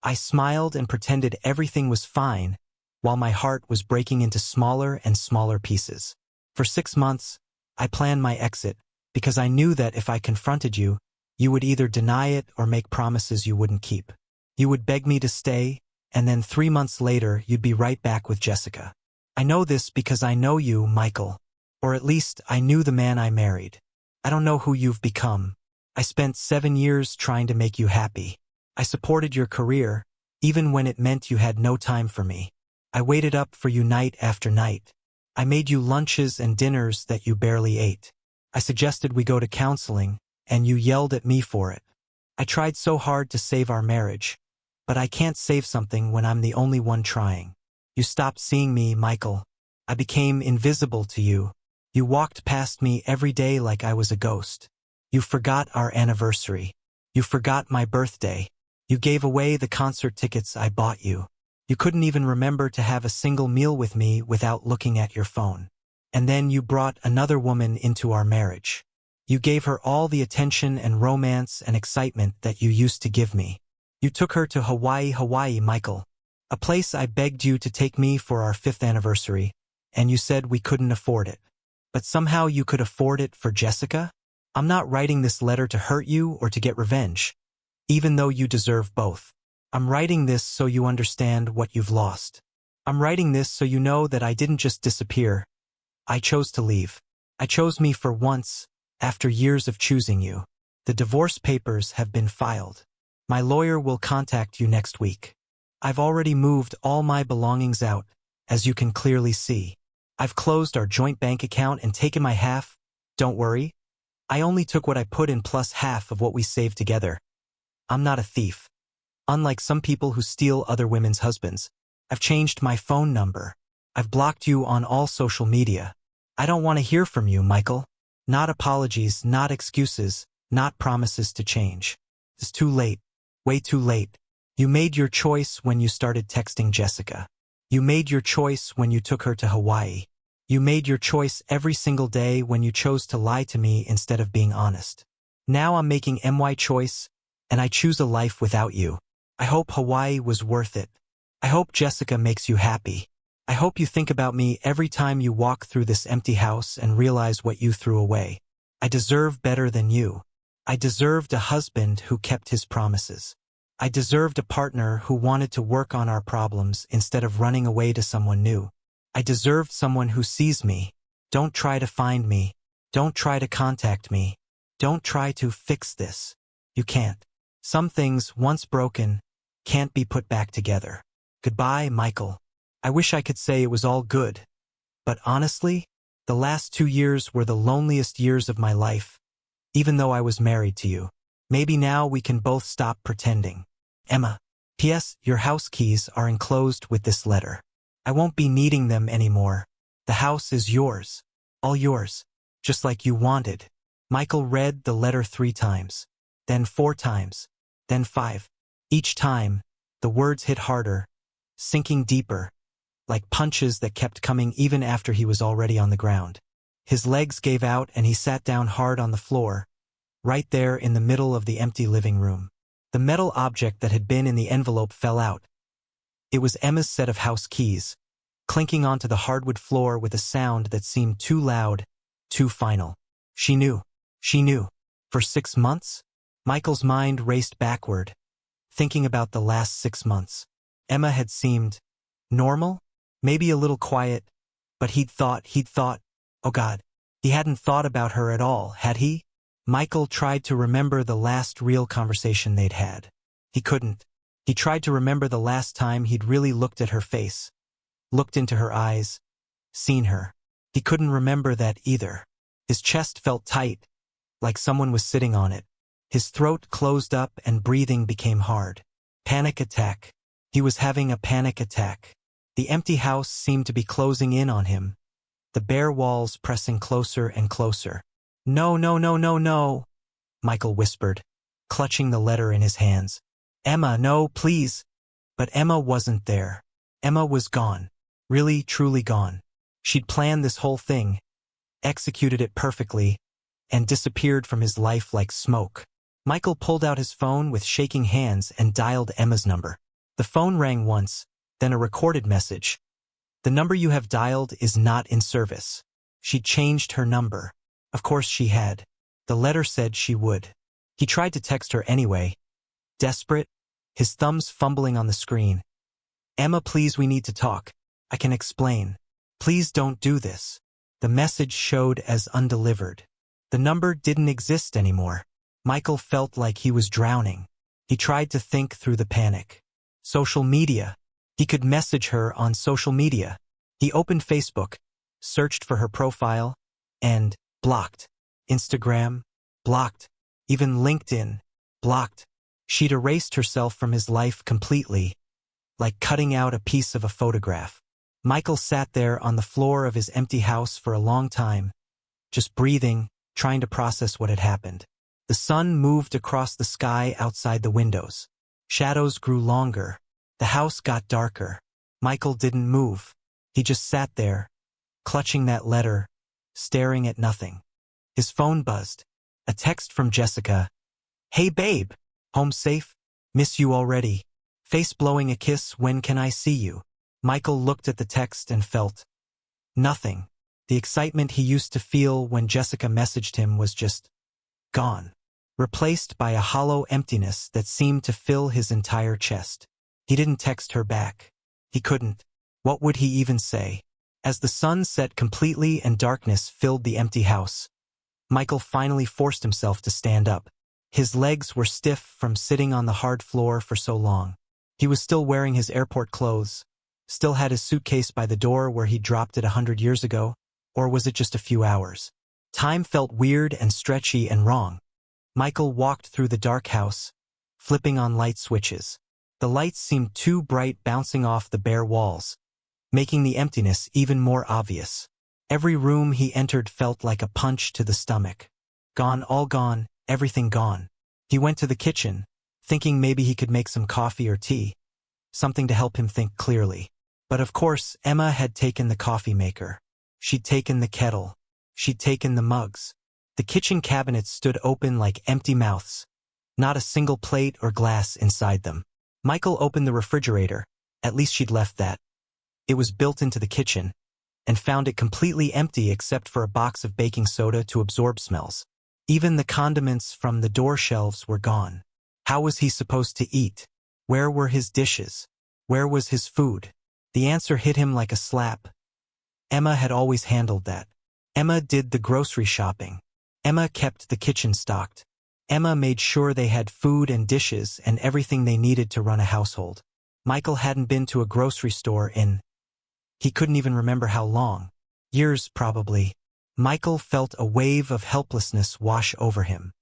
I smiled and pretended everything was fine, while my heart was breaking into smaller and smaller pieces. For 6 months, I planned my exit, because I knew that if I confronted you, you would either deny it or make promises you wouldn't keep. You would beg me to stay, and then 3 months later you'd be right back with Jessica. I know this because I know you, Michael. Or at least I knew the man I married. I don't know who you've become. I spent 7 years trying to make you happy. I supported your career, even when it meant you had no time for me. I waited up for you night after night. I made you lunches and dinners that you barely ate. I suggested we go to counseling, and you yelled at me for it. I tried so hard to save our marriage, but I can't save something when I'm the only one trying. You stopped seeing me, Michael. I became invisible to you. You walked past me every day like I was a ghost. You forgot our anniversary. You forgot my birthday. You gave away the concert tickets I bought you. You couldn't even remember to have a single meal with me without looking at your phone. And then you brought another woman into our marriage. You gave her all the attention and romance and excitement that you used to give me. You took her to Hawaii, Michael. A place I begged you to take me for our 5th anniversary, and you said we couldn't afford it. But somehow you could afford it for Jessica? I'm not writing this letter to hurt you or to get revenge, even though you deserve both. I'm writing this so you understand what you've lost. I'm writing this so you know that I didn't just disappear. I chose to leave. I chose me for once, after years of choosing you. The divorce papers have been filed. My lawyer will contact you next week. I've already moved all my belongings out, as you can clearly see. I've closed our joint bank account and taken my half. Don't worry. I only took what I put in plus half of what we saved together. I'm not a thief. Unlike some people who steal other women's husbands, I've changed my phone number. I've blocked you on all social media. I don't want to hear from you, Michael. Not apologies, not excuses, not promises to change. It's too late. Way too late. You made your choice when you started texting Jessica. You made your choice when you took her to Hawaii. You made your choice every single day when you chose to lie to me instead of being honest. Now I'm making my choice, and I choose a life without you. I hope Hawaii was worth it. I hope Jessica makes you happy. I hope you think about me every time you walk through this empty house and realize what you threw away. I deserve better than you. I deserved a husband who kept his promises. I deserved a partner who wanted to work on our problems instead of running away to someone new. I deserved someone who sees me. Don't try to find me. Don't try to contact me. Don't try to fix this. You can't. Some things, once broken, can't be put back together. Goodbye, Michael. I wish I could say it was all good. But honestly, the last 2 years were the loneliest years of my life, even though I was married to you. Maybe now we can both stop pretending. Emma. P.S. Your house keys are enclosed with this letter. I won't be needing them anymore. The house is yours. All yours. Just like you wanted. Michael read the letter 3 times. Then 4 times. Then 5. Each time, the words hit harder, sinking deeper, like punches that kept coming even after he was already on the ground. His legs gave out and he sat down hard on the floor, right there in the middle of the empty living room. The metal object that had been in the envelope fell out. It was Emma's set of house keys, clinking onto the hardwood floor with a sound that seemed too loud, too final. She knew. She knew. For 6 months? Michael's mind raced backward, thinking about the last 6 months. Emma had seemed normal, maybe a little quiet, but he'd thought, oh God, he hadn't thought about her at all, had he? Michael tried to remember the last real conversation they'd had. He couldn't. He tried to remember the last time he'd really looked at her face, looked into her eyes, seen her. He couldn't remember that either. His chest felt tight, like someone was sitting on it. His throat closed up and breathing became hard. Panic attack. He was having a panic attack. The empty house seemed to be closing in on him, the bare walls pressing closer and closer. No, no, no, no, no, Michael whispered, clutching the letter in his hands. Emma, no, please. But Emma wasn't there. Emma was gone. Really, truly gone. She'd planned this whole thing, executed it perfectly, and disappeared from his life like smoke. Michael pulled out his phone with shaking hands and dialed Emma's number. The phone rang once, then a recorded message. The number you have dialed is not in service. She'd changed her number. Of course she had. The letter said she would. He tried to text her anyway. Desperate, his thumbs fumbling on the screen. Emma, please, we need to talk. I can explain. Please don't do this. The message showed as undelivered. The number didn't exist anymore. Michael felt like he was drowning. He tried to think through the panic. Social media. He could message her on social media. He opened Facebook, searched for her profile, and blocked. Instagram, blocked. Even LinkedIn, blocked. She'd erased herself from his life completely, like cutting out a piece of a photograph. Michael sat there on the floor of his empty house for a long time, just breathing, trying to process what had happened. The sun moved across the sky outside the windows. Shadows grew longer. The house got darker. Michael didn't move. He just sat there, clutching that letter, staring at nothing. His phone buzzed. A text from Jessica. "Hey babe, home safe? Miss you already. Face blowing a kiss, when can I see you?" Michael looked at the text and felt nothing. The excitement he used to feel when Jessica messaged him was just gone, replaced by a hollow emptiness that seemed to fill his entire chest. He didn't text her back. He couldn't. What would he even say? As the sun set completely and darkness filled the empty house, Michael finally forced himself to stand up. His legs were stiff from sitting on the hard floor for so long. He was still wearing his airport clothes, still had his suitcase by the door where he dropped it 100 years ago, or was it just a few hours? Time felt weird and stretchy and wrong. Michael walked through the dark house, flipping on light switches. The lights seemed too bright, bouncing off the bare walls, making the emptiness even more obvious. Every room he entered felt like a punch to the stomach. Gone, all gone, everything gone. He went to the kitchen, thinking maybe he could make some coffee or tea, something to help him think clearly. But of course, Emma had taken the coffee maker. She'd taken the kettle. She'd taken the mugs. The kitchen cabinets stood open like empty mouths, not a single plate or glass inside them. Michael opened the refrigerator, at least she'd left that. It was built into the kitchen, and found it completely empty except for a box of baking soda to absorb smells. Even the condiments from the door shelves were gone. How was he supposed to eat? Where were his dishes? Where was his food? The answer hit him like a slap. Emma had always handled that. Emma did the grocery shopping. Emma kept the kitchen stocked. Emma made sure they had food and dishes and everything they needed to run a household. Michael hadn't been to a grocery store in, he couldn't even remember how long. Years, probably. Michael felt a wave of helplessness wash over him.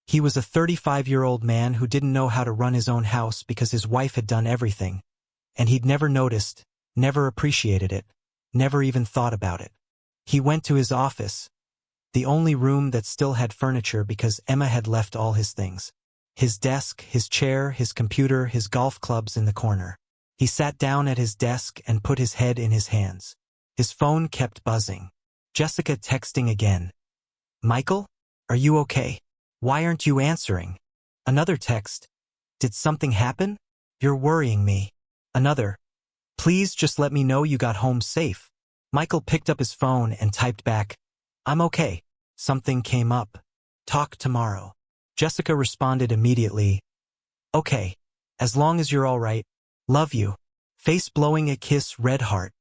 He was a 35-year-old man who didn't know how to run his own house because his wife had done everything, and he'd never noticed, never appreciated it, never even thought about it. He went to his office, the only room that still had furniture because Emma had left all his things. His desk, his chair, his computer, his golf clubs in the corner. He sat down at his desk and put his head in his hands. His phone kept buzzing. Jessica texting again. "Michael? Are you okay? Why aren't you answering?" Another text. "Did something happen? You're worrying me." Another. "Please just let me know you got home safe." Michael picked up his phone and typed back, "I'm okay. Something came up. Talk tomorrow." Jessica responded immediately, "Okay. As long as you're all right. Love you." Face blowing a kiss, red heart.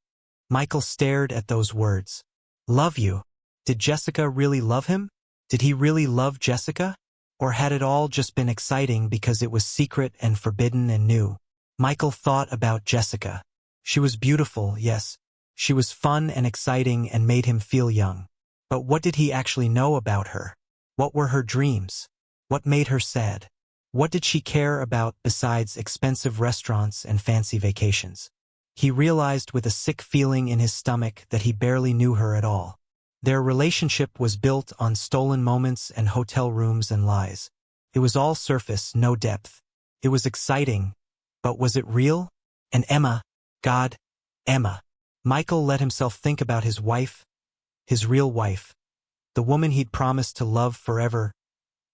Michael stared at those words. Love you. Did Jessica really love him? Did he really love Jessica? Or had it all just been exciting because it was secret and forbidden and new? Michael thought about Jessica. She was beautiful, yes. She was fun and exciting and made him feel young. But what did he actually know about her? What were her dreams? What made her sad? What did she care about besides expensive restaurants and fancy vacations? He realized with a sick feeling in his stomach that he barely knew her at all. Their relationship was built on stolen moments and hotel rooms and lies. It was all surface, no depth. It was exciting, but was it real? And Emma, God, Emma. Michael let himself think about his wife, his real wife, the woman he'd promised to love forever,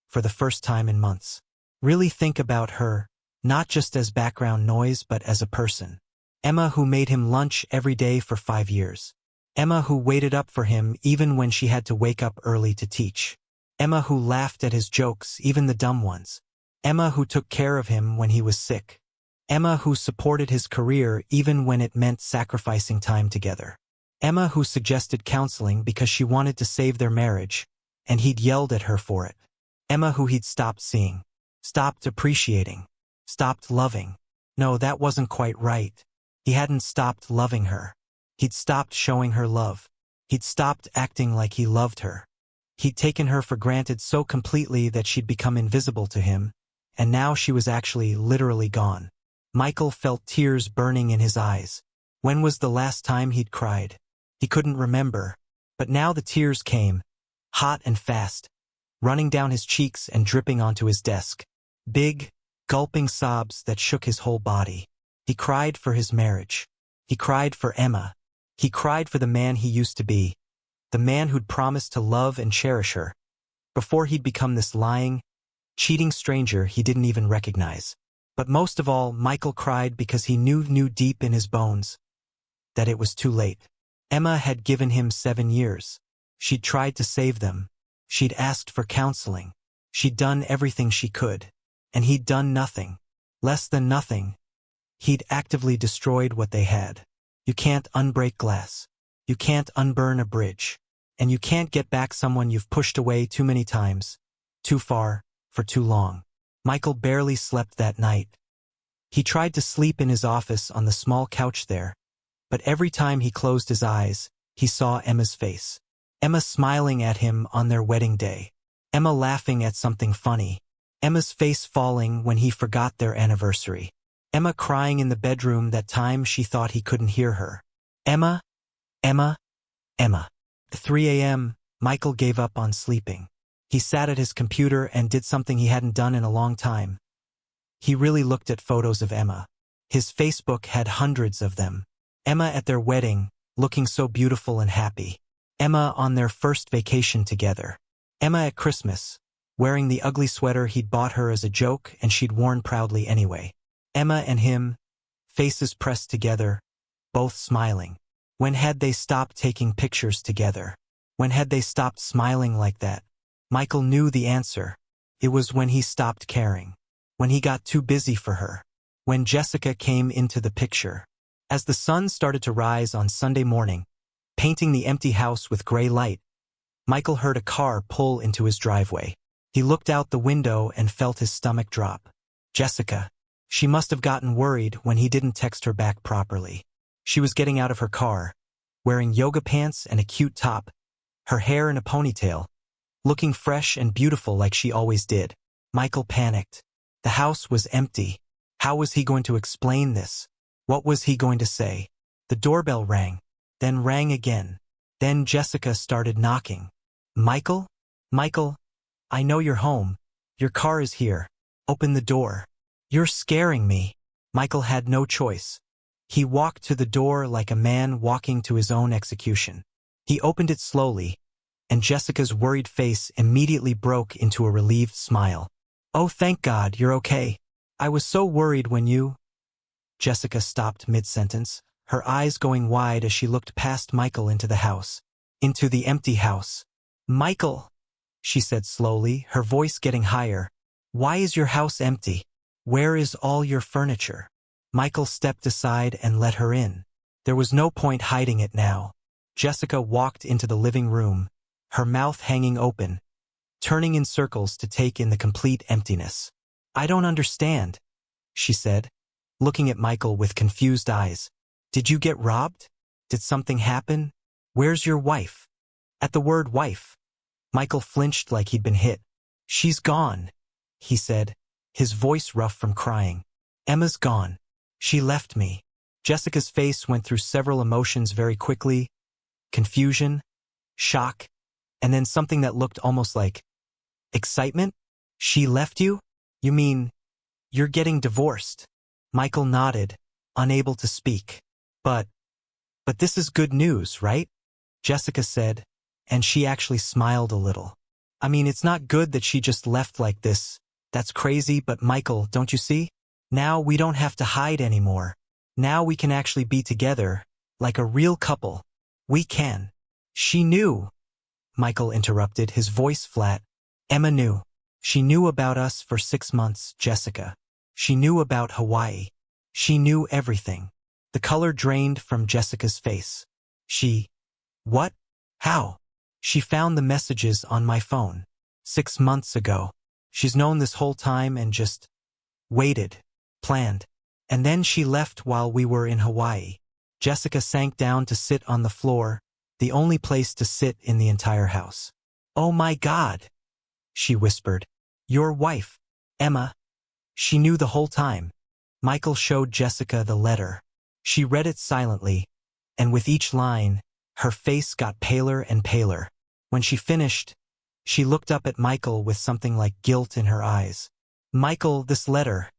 for the first time in months. Really think about her, not just as background noise but as a person. Emma who made him lunch every day for 5 years. Emma who waited up for him even when she had to wake up early to teach. Emma who laughed at his jokes, even the dumb ones. Emma who took care of him when he was sick. Emma who supported his career even when it meant sacrificing time together. Emma who suggested counseling because she wanted to save their marriage, and he'd yelled at her for it. Emma who he'd stopped seeing. Stopped appreciating. Stopped loving. No, that wasn't quite right. He hadn't stopped loving her. He'd stopped showing her love. He'd stopped acting like he loved her. He'd taken her for granted so completely that she'd become invisible to him, and now she was actually literally gone. Michael felt tears burning in his eyes. When was the last time he'd cried? He couldn't remember. But now the tears came, hot and fast, running down his cheeks and dripping onto his desk. Big, gulping sobs that shook his whole body. He cried for his marriage. He cried for Emma. He cried for the man he used to be, the man who'd promised to love and cherish her, before he'd become this lying, cheating stranger he didn't even recognize. But most of all, Michael cried because he knew deep in his bones that it was too late. Emma had given him 7 years. She'd tried to save them. She'd asked for counseling. She'd done everything she could. And he'd done nothing. Less than nothing. He'd actively destroyed what they had. You can't unbreak glass. You can't unburn a bridge. And you can't get back someone you've pushed away too many times, too far, for too long. Michael barely slept that night. He tried to sleep in his office on the small couch there, but every time he closed his eyes, he saw Emma's face. Emma smiling at him on their wedding day. Emma laughing at something funny. Emma's face falling when he forgot their anniversary. Emma crying in the bedroom that time she thought he couldn't hear her. Emma, Emma, Emma. At 3 a.m., Michael gave up on sleeping. He sat at his computer and did something he hadn't done in a long time. He really looked at photos of Emma. His Facebook had hundreds of them. Emma at their wedding, looking so beautiful and happy. Emma on their first vacation together. Emma at Christmas, wearing the ugly sweater he'd bought her as a joke and she'd worn proudly anyway. Emma and him, faces pressed together, both smiling. When had they stopped taking pictures together? When had they stopped smiling like that? Michael knew the answer. It was when he stopped caring. When he got too busy for her. When Jessica came into the picture. As the sun started to rise on Sunday morning, painting the empty house with gray light, Michael heard a car pull into his driveway. He looked out the window and felt his stomach drop. Jessica. She must have gotten worried when he didn't text her back properly. She was getting out of her car, wearing yoga pants and a cute top, her hair in a ponytail, looking fresh and beautiful like she always did. Michael panicked. The house was empty. How was he going to explain this? What was he going to say? The doorbell rang, then rang again. Then Jessica started knocking. Michael? Michael, I know you're home. Your car is here. Open the door. You're scaring me. Michael had no choice. He walked to the door like a man walking to his own execution. He opened it slowly, and Jessica's worried face immediately broke into a relieved smile. Oh, thank God, you're okay. I was so worried when you... Jessica stopped mid-sentence, her eyes going wide as she looked past Michael into the house. Into the empty house. Michael, she said slowly, her voice getting higher. Why is your house empty? Where is all your furniture? Michael stepped aside and let her in. There was no point hiding it now. Jessica walked into the living room, her mouth hanging open, turning in circles to take in the complete emptiness. I don't understand, she said, looking at Michael with confused eyes. Did you get robbed? Did something happen? Where's your wife? At the word wife, Michael flinched like he'd been hit. She's gone, he said, his voice rough from crying. Emma's gone. She left me. Jessica's face went through several emotions very quickly. Confusion, shock, and then something that looked almost like excitement. She left you? You mean, you're getting divorced? Michael nodded, unable to speak. But this is good news, right? Jessica said, and she actually smiled a little. I mean, it's not good that she just left like this. That's crazy, but Michael, don't you see? Now we don't have to hide anymore. Now we can actually be together, like a real couple. We can. She knew. Michael interrupted, his voice flat. Emma knew. She knew about us for 6 months, Jessica. She knew about Hawaii. She knew everything. The color drained from Jessica's face. She... What? How? She found the messages on my phone. 6 months ago. She's known this whole time and just... waited. Planned. And then she left while we were in Hawaii. Jessica sank down to sit on the floor, the only place to sit in the entire house. Oh my God, she whispered. Your wife, Emma. She knew the whole time. Michael showed Jessica the letter. She read it silently, and with each line, her face got paler and paler. When she finished, she looked up at Michael with something like guilt in her eyes. "Michael, this letter.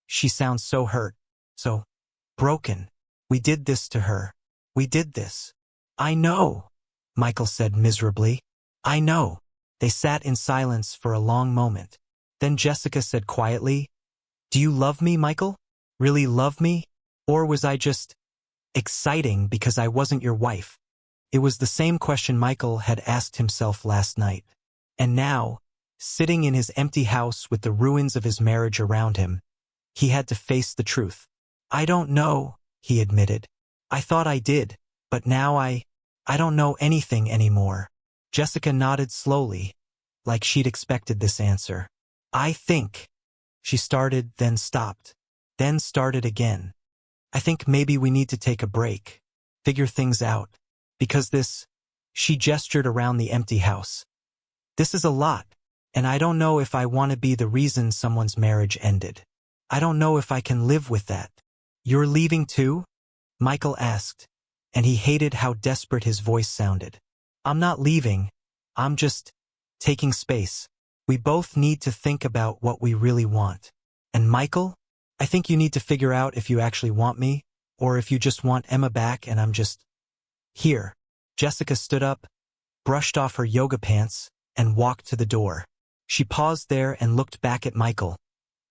She sounds so hurt, so broken. We did this to her. We did this." "I know," Michael said miserably. "I know." They sat in silence for a long moment. Then Jessica said quietly, "Do you love me, Michael? Really love me? Or was I just exciting because I wasn't your wife?" It was the same question Michael had asked himself last night. And now, sitting in his empty house with the ruins of his marriage around him, he had to face the truth. "I don't know," he admitted. "I thought I did, but now I don't know anything anymore." Jessica nodded slowly, like she'd expected this answer. "I think," she started, then stopped, then started again. "I think maybe we need to take a break, figure things out, because this," she gestured around the empty house. "This is a lot, and I don't know if I want to be the reason someone's marriage ended. I don't know if I can live with that." "You're leaving too?" Michael asked, and he hated how desperate his voice sounded. "I'm not leaving. I'm just taking space. We both need to think about what we really want. And Michael, I think you need to figure out if you actually want me, or if you just want Emma back and I'm just here." Jessica stood up, brushed off her yoga pants, and walked to the door. She paused there and looked back at Michael,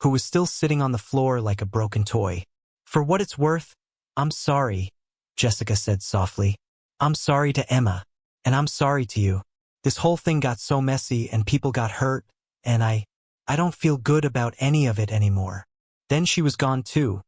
who was still sitting on the floor like a broken toy. "For what it's worth, I'm sorry," Jessica said softly. "I'm sorry to Emma, and I'm sorry to you. This whole thing got so messy and people got hurt, and I don't feel good about any of it anymore." Then she was gone too,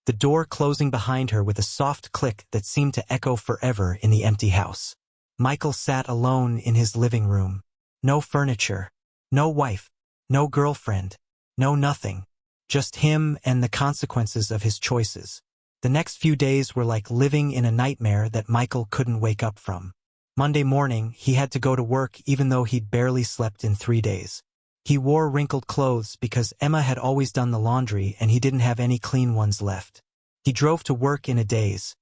the door closing behind her with a soft click that seemed to echo forever in the empty house. Michael sat alone in his living room. No furniture, no wife, no girlfriend, no nothing. Just him and the consequences of his choices. The next few days were like living in a nightmare that Michael couldn't wake up from. Monday morning, he had to go to work even though he'd barely slept in 3 days. He wore wrinkled clothes because Emma had always done the laundry and he didn't have any clean ones left. He drove to work in a daze,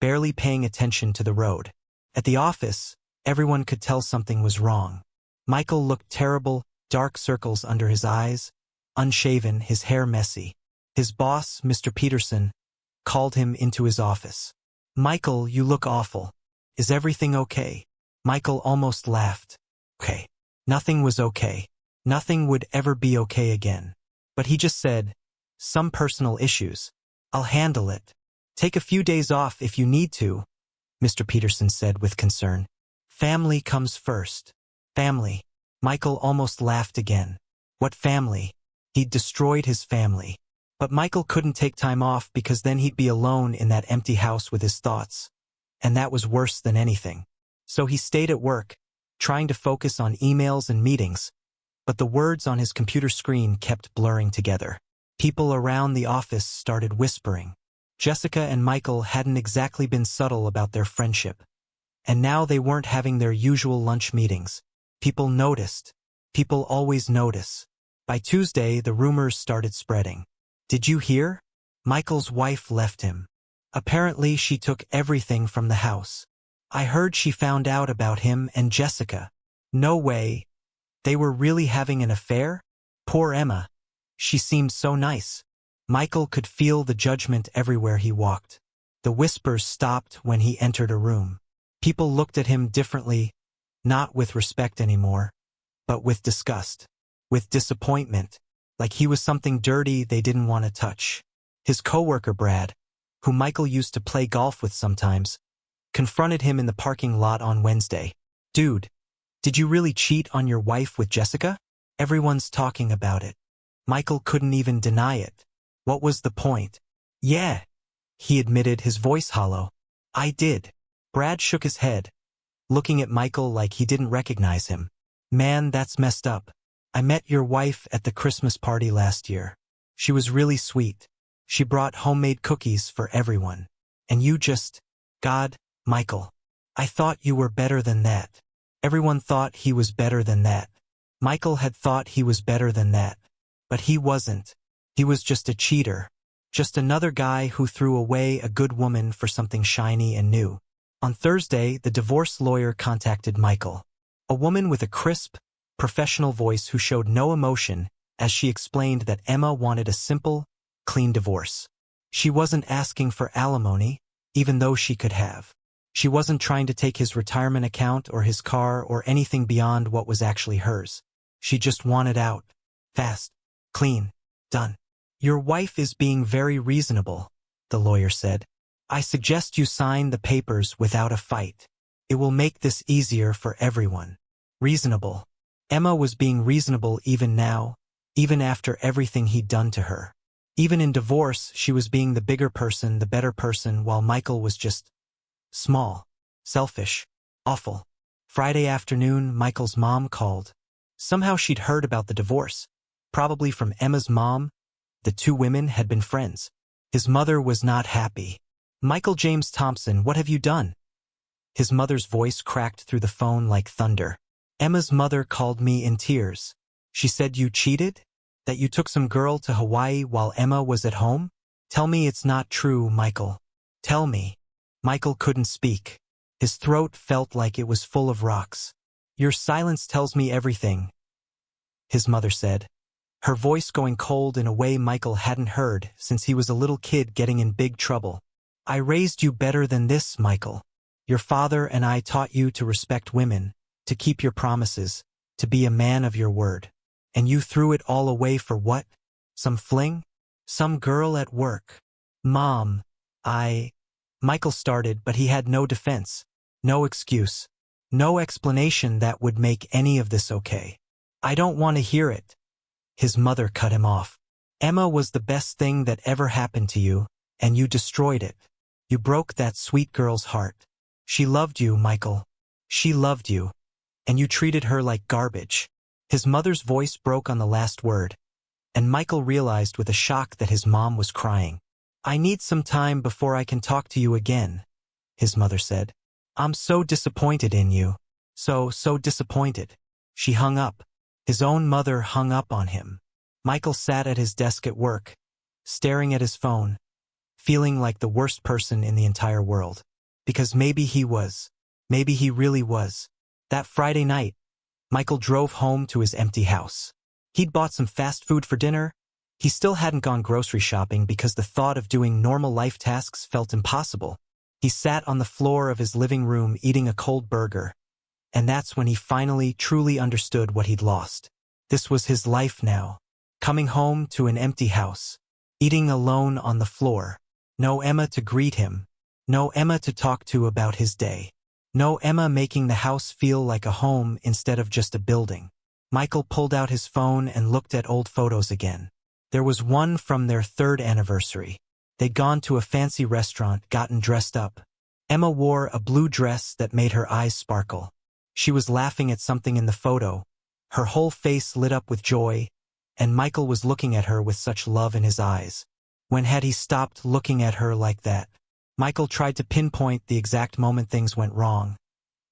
barely paying attention to the road. At the office, everyone could tell something was wrong. Michael looked terrible, dark circles under his eyes, unshaven, his hair messy. His boss, Mr. Peterson, called him into his office. "Michael, you look awful. Is everything okay?" Michael almost laughed. "Okay." Nothing was okay. Nothing would ever be okay again. But he just said, "Some personal issues. I'll handle it. Take a few days off if you need to," Mr. Peterson said with concern. "Family comes first." Family. Michael almost laughed again. What family? He'd destroyed his family. But Michael couldn't take time off because then he'd be alone in that empty house with his thoughts. And that was worse than anything. So he stayed at work, trying to focus on emails and meetings, but the words on his computer screen kept blurring together. People around the office started whispering. Jessica and Michael hadn't exactly been subtle about their friendship. And now they weren't having their usual lunch meetings. People noticed. People always notice. By Tuesday, the rumors started spreading. "Did you hear? Michael's wife left him. Apparently, she took everything from the house. I heard she found out about him and Jessica." "No way. They were really having an affair? Poor Emma. She seemed so nice." Michael could feel the judgment everywhere he walked. The whispers stopped when he entered a room. People looked at him differently, not with respect anymore, but with disgust, with disappointment, like he was something dirty they didn't want to touch. His coworker Brad, who Michael used to play golf with sometimes, confronted him in the parking lot on Wednesday. "Dude, did you really cheat on your wife with Jessica? Everyone's talking about it." Michael couldn't even deny it. What was the point? "Yeah," he admitted, his voice hollow. "I did." Brad shook his head, looking at Michael like he didn't recognize him. "Man, that's messed up. I met your wife at the Christmas party last year. She was really sweet. She brought homemade cookies for everyone. And you just... God, Michael. I thought you were better than that." Everyone thought he was better than that. Michael had thought he was better than that. But he wasn't. He was just a cheater. Just another guy who threw away a good woman for something shiny and new. On Thursday, the divorce lawyer contacted Michael, a woman with a crisp, professional voice who showed no emotion as she explained that Emma wanted a simple, clean divorce. She wasn't asking for alimony, even though she could have. She wasn't trying to take his retirement account or his car or anything beyond what was actually hers. She just wanted out. Fast. Clean. Done. Your wife is being very reasonable, the lawyer said. I suggest you sign the papers without a fight. It will make this easier for everyone. Reasonable. Emma was being reasonable even now, even after everything he'd done to her. Even in divorce, she was being the bigger person, the better person, while Michael was just small, selfish, awful. Friday afternoon, Michael's mom called. Somehow she'd heard about the divorce. Probably from Emma's mom. The two women had been friends. His mother was not happy. Michael James Thompson, what have you done? His mother's voice cracked through the phone like thunder. Emma's mother called me in tears. She said you cheated? That you took some girl to Hawaii while Emma was at home? Tell me it's not true, Michael. Tell me. Michael couldn't speak. His throat felt like it was full of rocks. Your silence tells me everything, his mother said, her voice going cold in a way Michael hadn't heard since he was a little kid getting in big trouble. I raised you better than this, Michael. Your father and I taught you to respect women, to keep your promises, to be a man of your word. And you threw it all away for what? Some fling? Some girl at work? Mom, Michael started, but he had no defense, no excuse, no explanation that would make any of this okay. I don't want to hear it. His mother cut him off. Emma was the best thing that ever happened to you, and you destroyed it. You broke that sweet girl's heart. She loved you, Michael. She loved you. And you treated her like garbage. His mother's voice broke on the last word, and Michael realized with a shock that his mom was crying. I need some time before I can talk to you again, his mother said. I'm so disappointed in you. So disappointed. She hung up. His own mother hung up on him. Michael sat at his desk at work, staring at his phone, feeling like the worst person in the entire world. Because maybe he was. Maybe he really was. That Friday night, Michael drove home to his empty house. He'd bought some fast food for dinner. He still hadn't gone grocery shopping because the thought of doing normal life tasks felt impossible. He sat on the floor of his living room eating a cold burger. And that's when he finally truly understood what he'd lost. This was his life now. Coming home to an empty house. Eating alone on the floor. No Emma to greet him. No Emma to talk to about his day. No Emma making the house feel like a home instead of just a building. Michael pulled out his phone and looked at old photos again. There was one from their 3rd anniversary. They'd gone to a fancy restaurant, gotten dressed up. Emma wore a blue dress that made her eyes sparkle. She was laughing at something in the photo. Her whole face lit up with joy, and Michael was looking at her with such love in his eyes. When had he stopped looking at her like that? Michael tried to pinpoint the exact moment things went wrong,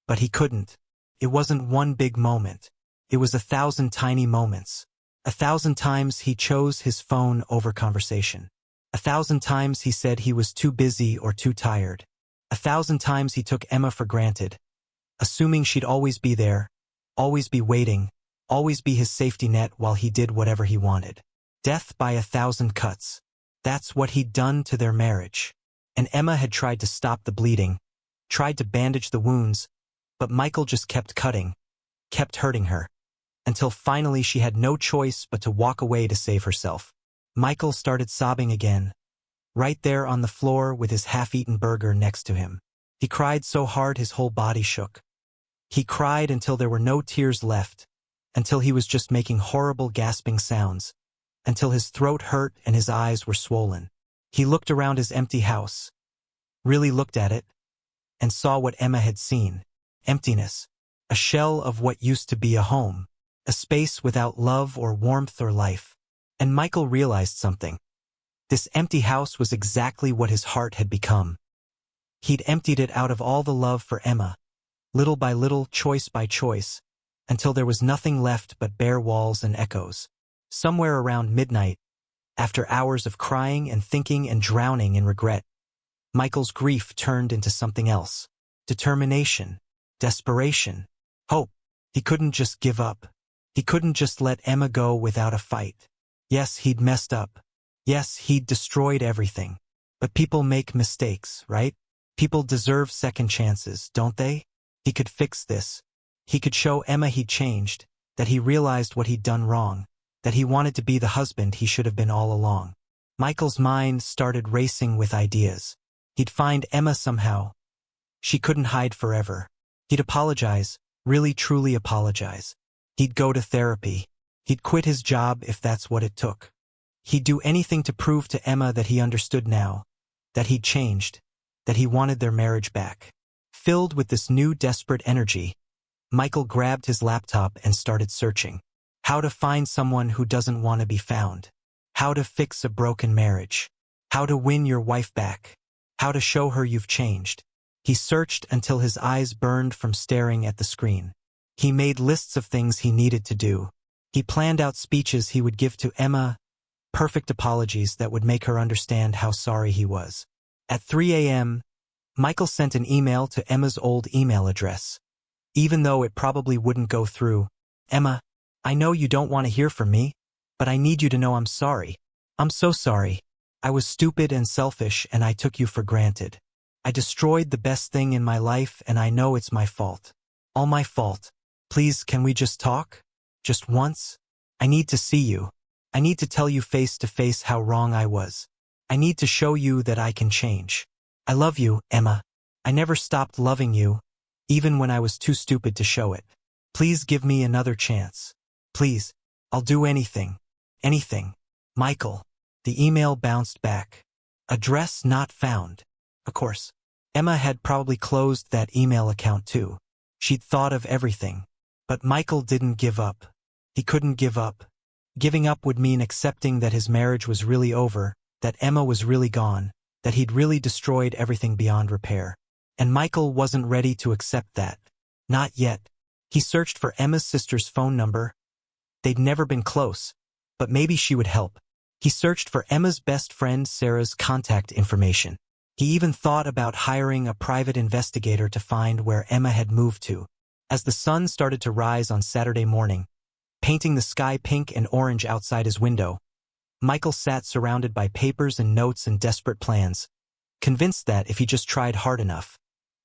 but he couldn't. It wasn't one big moment. It was 1,000 tiny moments. 1,000 times he chose his phone over conversation. 1,000 times he said he was too busy or too tired. 1,000 times he took Emma for granted, assuming she'd always be there, always be waiting, always be his safety net while he did whatever he wanted. Death by 1,000 cuts. That's what he'd done to their marriage. And Emma had tried to stop the bleeding, tried to bandage the wounds, but Michael just kept cutting, kept hurting her, until finally she had no choice but to walk away to save herself. Michael started sobbing again, right there on the floor with his half-eaten burger next to him. He cried so hard his whole body shook. He cried until there were no tears left, until he was just making horrible gasping sounds, until his throat hurt and his eyes were swollen. He looked around his empty house, really looked at it, and saw what Emma had seen. Emptiness. A shell of what used to be a home. A space without love or warmth or life. And Michael realized something. This empty house was exactly what his heart had become. He'd emptied it out of all the love for Emma, little by little, choice by choice, until there was nothing left but bare walls and echoes. Somewhere around midnight, After hours of crying and thinking and drowning in regret, Michael's grief turned into something else. Determination, desperation, hope. He couldn't just give up. He couldn't just let Emma go without a fight. Yes, he'd messed up. Yes, he'd destroyed everything. But people make mistakes, right? People deserve second chances, don't they? He could fix this. He could show Emma he'd changed, that he realized what he'd done wrong, that he wanted to be the husband he should have been all along. Michael's mind started racing with ideas. He'd find Emma somehow. She couldn't hide forever. He'd apologize, really truly apologize. He'd go to therapy. He'd quit his job if that's what it took. He'd do anything to prove to Emma that he understood now, that he'd changed, that he wanted their marriage back. Filled with this new desperate energy, Michael grabbed his laptop and started searching. How to find someone who doesn't want to be found. How to fix a broken marriage. How to win your wife back. How to show her you've changed. He searched until his eyes burned from staring at the screen. He made lists of things he needed to do. He planned out speeches he would give to Emma, perfect apologies that would make her understand how sorry he was. At 3 a.m., Michael sent an email to Emma's old email address. Even though it probably wouldn't go through. Emma, I know you don't want to hear from me, but I need you to know I'm sorry. I'm so sorry. I was stupid and selfish and I took you for granted. I destroyed the best thing in my life and I know it's my fault. All my fault. Please, can we just talk? Just once? I need to see you. I need to tell you face to face how wrong I was. I need to show you that I can change. I love you, Emma. I never stopped loving you, even when I was too stupid to show it. Please give me another chance. Please, I'll do anything. Anything. Michael. The email bounced back. Address not found. Of course, Emma had probably closed that email account too. She'd thought of everything. But Michael didn't give up. He couldn't give up. Giving up would mean accepting that his marriage was really over, that Emma was really gone, that he'd really destroyed everything beyond repair. And Michael wasn't ready to accept that. Not yet. He searched for Emma's sister's phone number. They'd never been close, but maybe she would help. He searched for Emma's best friend Sarah's contact information. He even thought about hiring a private investigator to find where Emma had moved to. As the sun started to rise on Saturday morning, painting the sky pink and orange outside his window, Michael sat surrounded by papers and notes and desperate plans, convinced that if he just tried hard enough,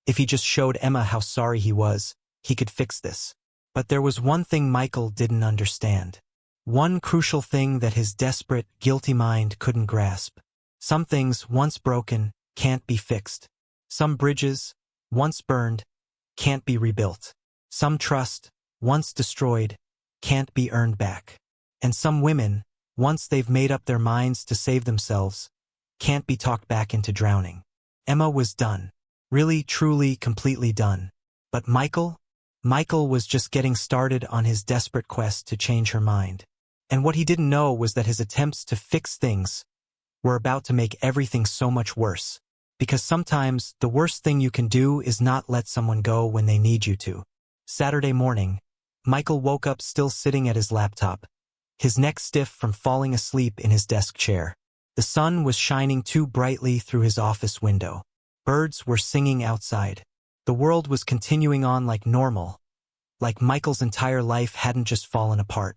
if he just showed Emma how sorry he was, he could fix this. But there was one thing Michael didn't understand. One crucial thing that his desperate, guilty mind couldn't grasp. Some things, once broken, can't be fixed. Some bridges, once burned, can't be rebuilt. Some trust, once destroyed, can't be earned back. And some women, once they've made up their minds to save themselves, can't be talked back into drowning. Emma was done. Really, truly, completely done. But Michael was just getting started on his desperate quest to change her mind. And what he didn't know was that his attempts to fix things were about to make everything so much worse. Because sometimes the worst thing you can do is not let someone go when they need you to. Saturday morning, Michael woke up still sitting at his laptop, his neck stiff from falling asleep in his desk chair. The sun was shining too brightly through his office window. Birds were singing outside. The world was continuing on like normal, like Michael's entire life hadn't just fallen apart.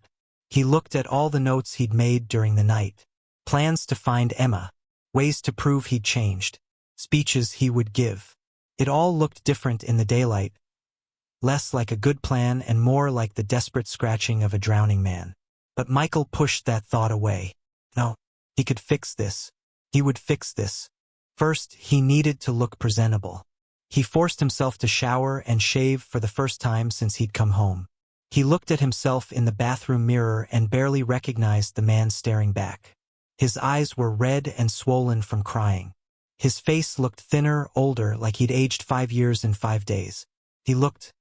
He looked at all the notes he'd made during the night. Plans to find Emma. Ways to prove he'd changed. Speeches he would give. It all looked different in the daylight. Less like a good plan and more like the desperate scratching of a drowning man. But Michael pushed that thought away. No, he could fix this. He would fix this. First, he needed to look presentable. He forced himself to shower and shave for the first time since he'd come home. He looked at himself in the bathroom mirror and barely recognized the man staring back. His eyes were red and swollen from crying. His face looked thinner, older, like he'd aged 5 years in 5 days. He looked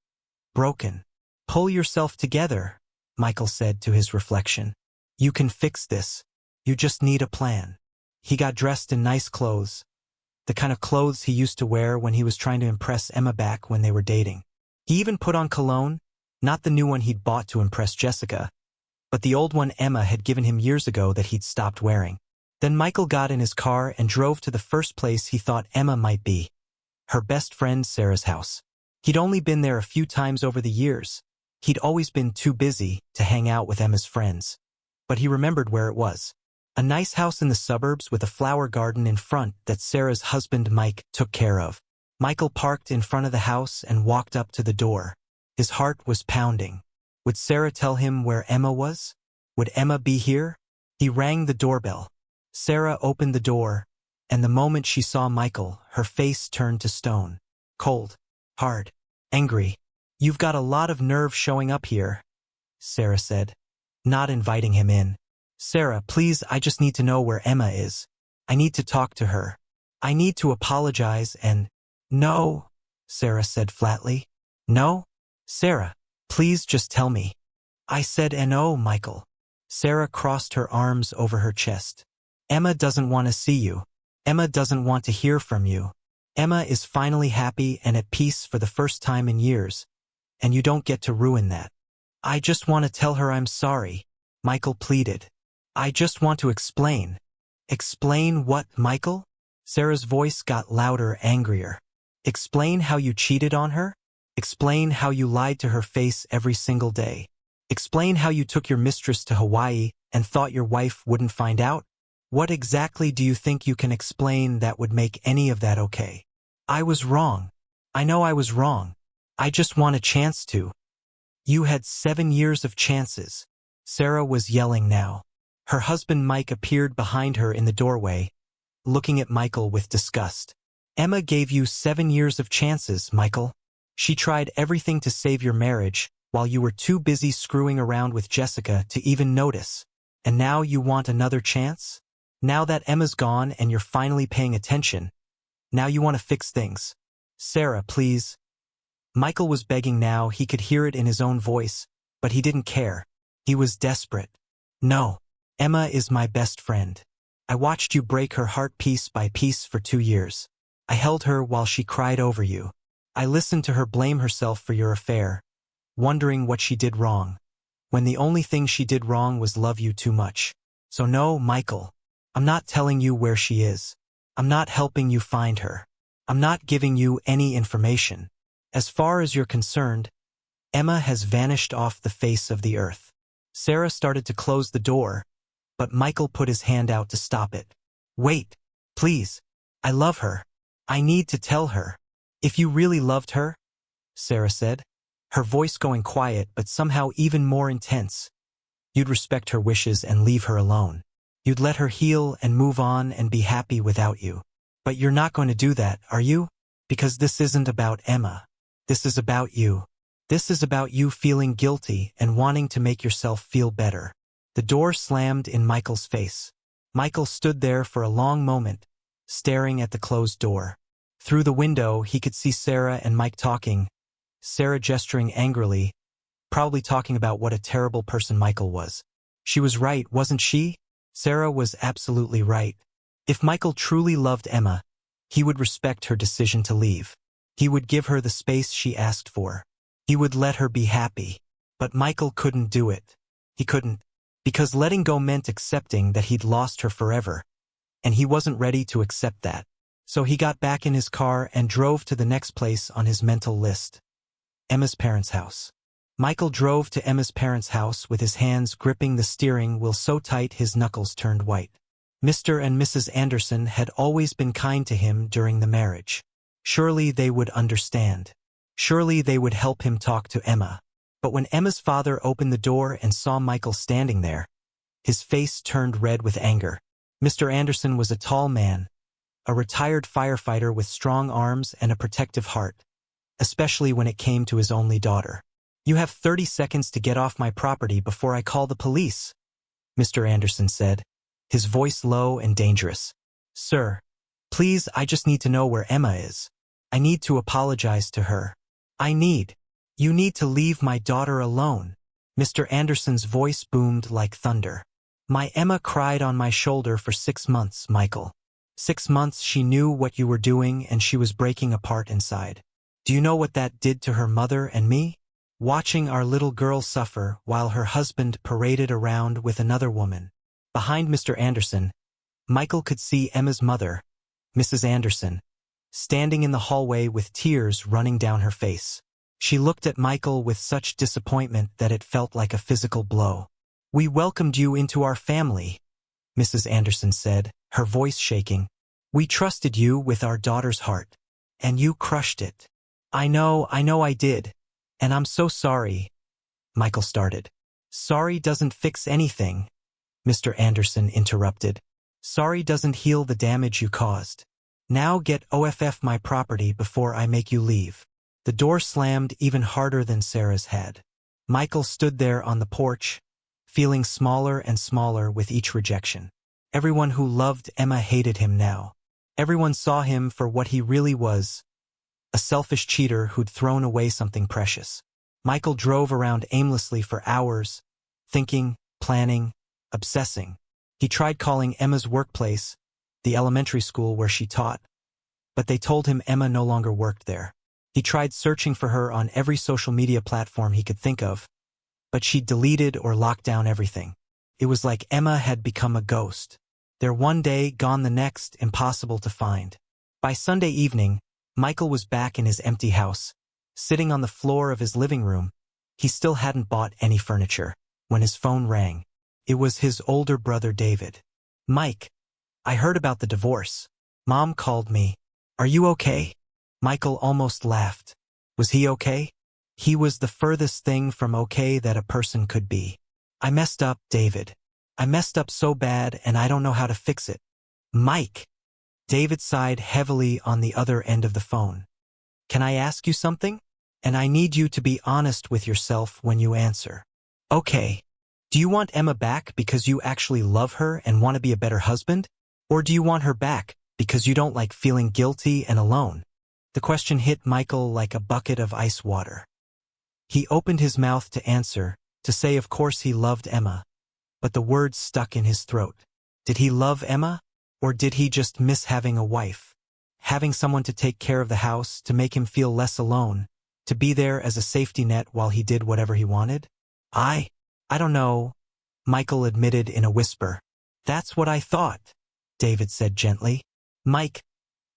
broken. Pull yourself together, Michael said to his reflection. You can fix this. You just need a plan. He got dressed in nice clothes, the kind of clothes he used to wear when he was trying to impress Emma back when they were dating. He even put on cologne, not the new one he'd bought to impress Jessica, but the old one Emma had given him years ago that he'd stopped wearing. Then Michael got in his car and drove to the first place he thought Emma might be. Her best friend Sarah's house. He'd only been there a few times over the years. He'd always been too busy to hang out with Emma's friends. But he remembered where it was. A nice house in the suburbs with a flower garden in front that Sarah's husband Mike took care of. Michael parked in front of the house and walked up to the door. His heart was pounding. Would Sarah tell him where Emma was? Would Emma be here? He rang the doorbell. Sarah opened the door, and the moment she saw Michael, her face turned to stone. Cold, hard, angry. "You've got a lot of nerve showing up here," Sarah said, not inviting him in. "Sarah, please, I just need to know where Emma is. I need to talk to her. I need to apologize and—" "No," Sarah said flatly. "No? Sarah, please just tell me." "I said no, Michael." Sarah crossed her arms over her chest. "Emma doesn't want to see you. Emma doesn't want to hear from you. Emma is finally happy and at peace for the first time in years, and you don't get to ruin that." "I just want to tell her I'm sorry," Michael pleaded. "I just want to explain." "Explain what, Michael?" Sarah's voice got louder, angrier. "Explain how you cheated on her? Explain how you lied to her face every single day? Explain how you took your mistress to Hawaii and thought your wife wouldn't find out? What exactly do you think you can explain that would make any of that okay?" "I was wrong. I know I was wrong. I just want a chance to." "You had 7 years of chances." Sarah was yelling now. Her husband Mike appeared behind her in the doorway, looking at Michael with disgust. "Emma gave you 7 years of chances, Michael. She tried everything to save your marriage, while you were too busy screwing around with Jessica to even notice. And now you want another chance? Now that Emma's gone and you're finally paying attention, now you want to fix things. Sarah, please." Michael was begging now. He could hear it in his own voice, but he didn't care. He was desperate. "No. Emma is my best friend. I watched you break her heart piece by piece for 2 years. I held her while she cried over you. I listened to her blame herself for your affair, wondering what she did wrong, when the only thing she did wrong was love you too much. So no, Michael, I'm not telling you where she is. I'm not helping you find her. I'm not giving you any information. As far as you're concerned, Emma has vanished off the face of the earth." Sarah started to close the door, but Michael put his hand out to stop it. "Wait, please. I love her. I need to tell her." "If you really loved her," Sarah said, her voice going quiet but somehow even more intense, "you'd respect her wishes and leave her alone. You'd let her heal and move on and be happy without you. But you're not going to do that, are you? Because this isn't about Emma. This is about you. This is about you feeling guilty and wanting to make yourself feel better." The door slammed in Michael's face. Michael stood there for a long moment, staring at the closed door. Through the window, he could see Sarah and Mike talking, Sarah gesturing angrily, probably talking about what a terrible person Michael was. She was right, wasn't she? Sarah was absolutely right. If Michael truly loved Emma, he would respect her decision to leave. He would give her the space she asked for. He would let her be happy. But Michael couldn't do it. He couldn't. Because letting go meant accepting that he'd lost her forever, and he wasn't ready to accept that. So he got back in his car and drove to the next place on his mental list. Emma's parents' house. Michael drove to Emma's parents' house with his hands gripping the steering wheel so tight his knuckles turned white. Mr. and Mrs. Anderson had always been kind to him during the marriage. Surely they would understand. Surely they would help him talk to Emma. But when Emma's father opened the door and saw Michael standing there, his face turned red with anger. Mr. Anderson was a tall man, a retired firefighter with strong arms and a protective heart, especially when it came to his only daughter. "You have 30 seconds to get off my property before I call the police," Mr. Anderson said, his voice low and dangerous. "Sir, please, I just need to know where Emma is. I need to apologize to her. You need to leave my daughter alone." Mr. Anderson's voice boomed like thunder. "My Emma cried on my shoulder for 6 months, Michael. 6 months she knew what you were doing and she was breaking apart inside. Do you know what that did to her mother and me? Watching our little girl suffer while her husband paraded around with another woman." Behind Mr. Anderson, Michael could see Emma's mother, Mrs. Anderson, standing in the hallway with tears running down her face. She looked at Michael with such disappointment that it felt like a physical blow. "We welcomed you into our family," Mrs. Anderson said, her voice shaking. "We trusted you with our daughter's heart. And you crushed it." I know I did. And I'm so sorry," Michael started. "Sorry doesn't fix anything," Mr. Anderson interrupted. "Sorry doesn't heal the damage you caused. Now get off my property before I make you leave." The door slammed even harder than Sarah's had. Michael stood there on the porch, feeling smaller and smaller with each rejection. Everyone who loved Emma hated him now. Everyone saw him for what he really was, a selfish cheater who'd thrown away something precious. Michael drove around aimlessly for hours, thinking, planning, obsessing. He tried calling Emma's workplace, the elementary school where she taught, but they told him Emma no longer worked there. He tried searching for her on every social media platform he could think of, but she'd deleted or locked down everything. It was like Emma had become a ghost. There one day, gone the next, impossible to find. By Sunday evening, Michael was back in his empty house, sitting on the floor of his living room. He still hadn't bought any furniture when his phone rang. It was his older brother David. "Mike, I heard about the divorce. Mom called me. Are you okay?" Michael almost laughed. Was he okay? He was the furthest thing from okay that a person could be. "I messed up, David. I messed up so bad and I don't know how to fix it." "Mike!" David sighed heavily on the other end of the phone. "Can I ask you something? And I need you to be honest with yourself when you answer." "Okay. Do you want Emma back because you actually love her and want to be a better husband? Or do you want her back because you don't like feeling guilty and alone?" The question hit Michael like a bucket of ice water. He opened his mouth to answer, to say of course he loved Emma, but the words stuck in his throat. Did he love Emma? Or did he just miss having a wife? Having someone to take care of the house, to make him feel less alone, to be there as a safety net while he did whatever he wanted? I don't know," Michael admitted in a whisper. "That's what I thought," David said gently. "Mike,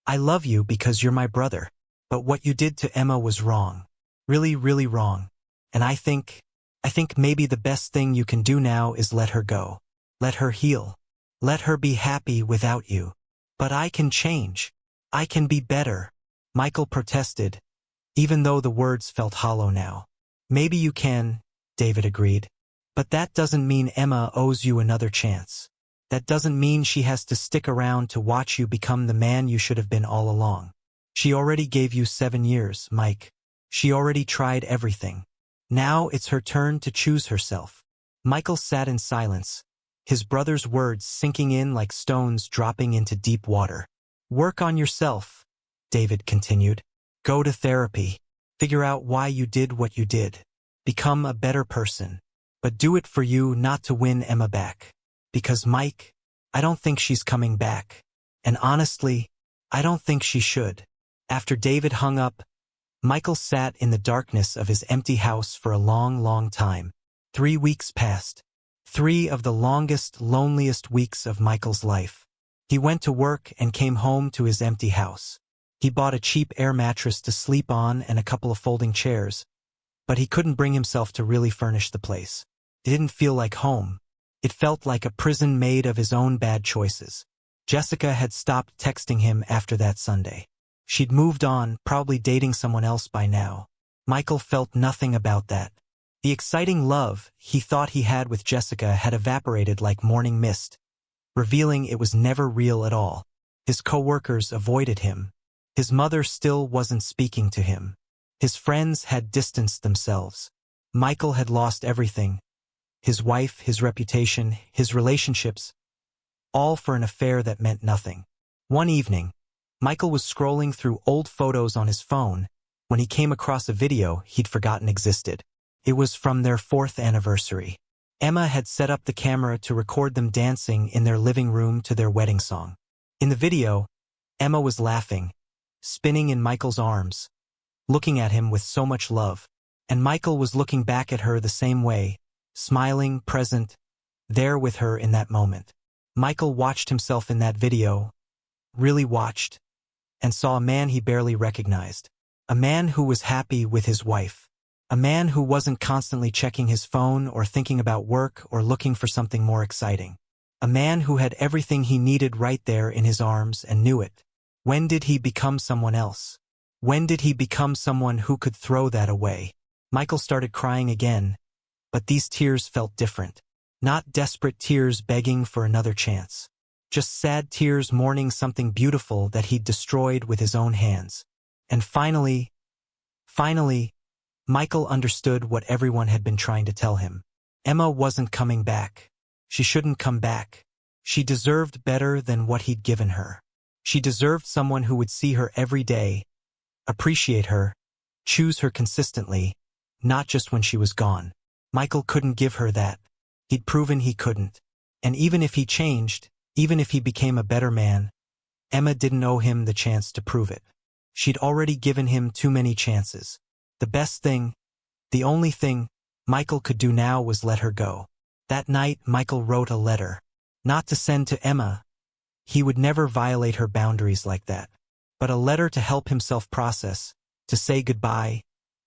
I love you because you're my brother, but what you did to Emma was wrong. Really, really wrong. And I think maybe the best thing you can do now is let her go. Let her heal. Let her be happy without you. But I can change. I can be better," Michael protested, even though the words felt hollow now. "Maybe you can," David agreed. "But that doesn't mean Emma owes you another chance. That doesn't mean she has to stick around to watch you become the man you should have been all along. She already gave you 7 years, Mike. She already tried everything. Now it's her turn to choose herself." Michael sat in silence, his brother's words sinking in like stones dropping into deep water. "Work on yourself," David continued. "Go to therapy. Figure out why you did what you did. Become a better person. But do it for you, not to win Emma back. Because, Mike, I don't think she's coming back. And honestly, I don't think she should." After David hung up, Michael sat in the darkness of his empty house for a long, long time. 3 weeks passed. 3 of the longest, loneliest weeks of Michael's life. He went to work and came home to his empty house. He bought a cheap air mattress to sleep on and a couple of folding chairs, but he couldn't bring himself to really furnish the place. It didn't feel like home. It felt like a prison made of his own bad choices. Jessica had stopped texting him after that Sunday. She'd moved on, probably dating someone else by now. Michael felt nothing about that. The exciting love he thought he had with Jessica had evaporated like morning mist, revealing it was never real at all. His co-workers avoided him. His mother still wasn't speaking to him. His friends had distanced themselves. Michael had lost everything. His wife, his reputation, his relationships, all for an affair that meant nothing. One evening, Michael was scrolling through old photos on his phone when he came across a video he'd forgotten existed. It was from their 4th anniversary. Emma had set up the camera to record them dancing in their living room to their wedding song. In the video, Emma was laughing, spinning in Michael's arms, looking at him with so much love, and Michael was looking back at her the same way, smiling, present, there with her in that moment. Michael watched himself in that video, really watched, and saw a man he barely recognized. A man who was happy with his wife. A man who wasn't constantly checking his phone or thinking about work or looking for something more exciting. A man who had everything he needed right there in his arms and knew it. When did he become someone else? When did he become someone who could throw that away? Michael started crying again, but these tears felt different. Not desperate tears begging for another chance. Just sad tears mourning something beautiful that he'd destroyed with his own hands. And finally, Michael understood what everyone had been trying to tell him. Emma wasn't coming back. She shouldn't come back. She deserved better than what he'd given her. She deserved someone who would see her every day, appreciate her, choose her consistently, not just when she was gone. Michael couldn't give her that. He'd proven he couldn't. And even if he changed, even if he became a better man, Emma didn't owe him the chance to prove it. She'd already given him too many chances. The best thing, the only thing, Michael could do now was let her go. That night, Michael wrote a letter. Not to send to Emma. He would never violate her boundaries like that. But a letter to help himself process, to say goodbye,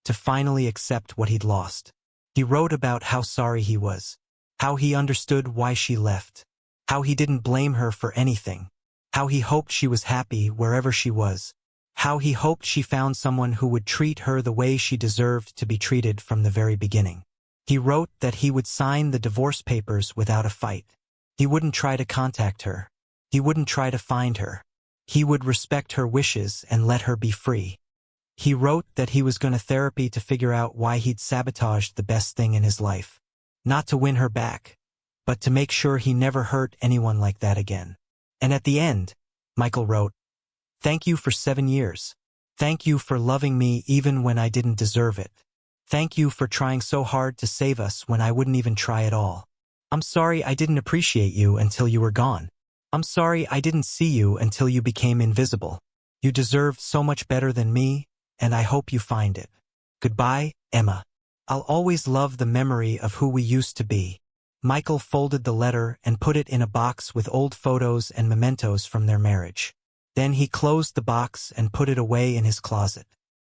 to finally accept what he'd lost. He wrote about how sorry he was, how he understood why she left, how he didn't blame her for anything, how he hoped she was happy wherever she was, how he hoped she found someone who would treat her the way she deserved to be treated from the very beginning. He wrote that he would sign the divorce papers without a fight. He wouldn't try to contact her. He wouldn't try to find her. He would respect her wishes and let her be free. He wrote that he was going to therapy to figure out why he'd sabotaged the best thing in his life. Not to win her back, but to make sure he never hurt anyone like that again. And at the end, Michael wrote, "Thank you for 7 years. Thank you for loving me even when I didn't deserve it. Thank you for trying so hard to save us when I wouldn't even try at all. I'm sorry I didn't appreciate you until you were gone. I'm sorry I didn't see you until you became invisible. You deserved so much better than me, and I hope you find it. Goodbye, Emma. I'll always love the memory of who we used to be." Michael folded the letter and put it in a box with old photos and mementos from their marriage. Then he closed the box and put it away in his closet.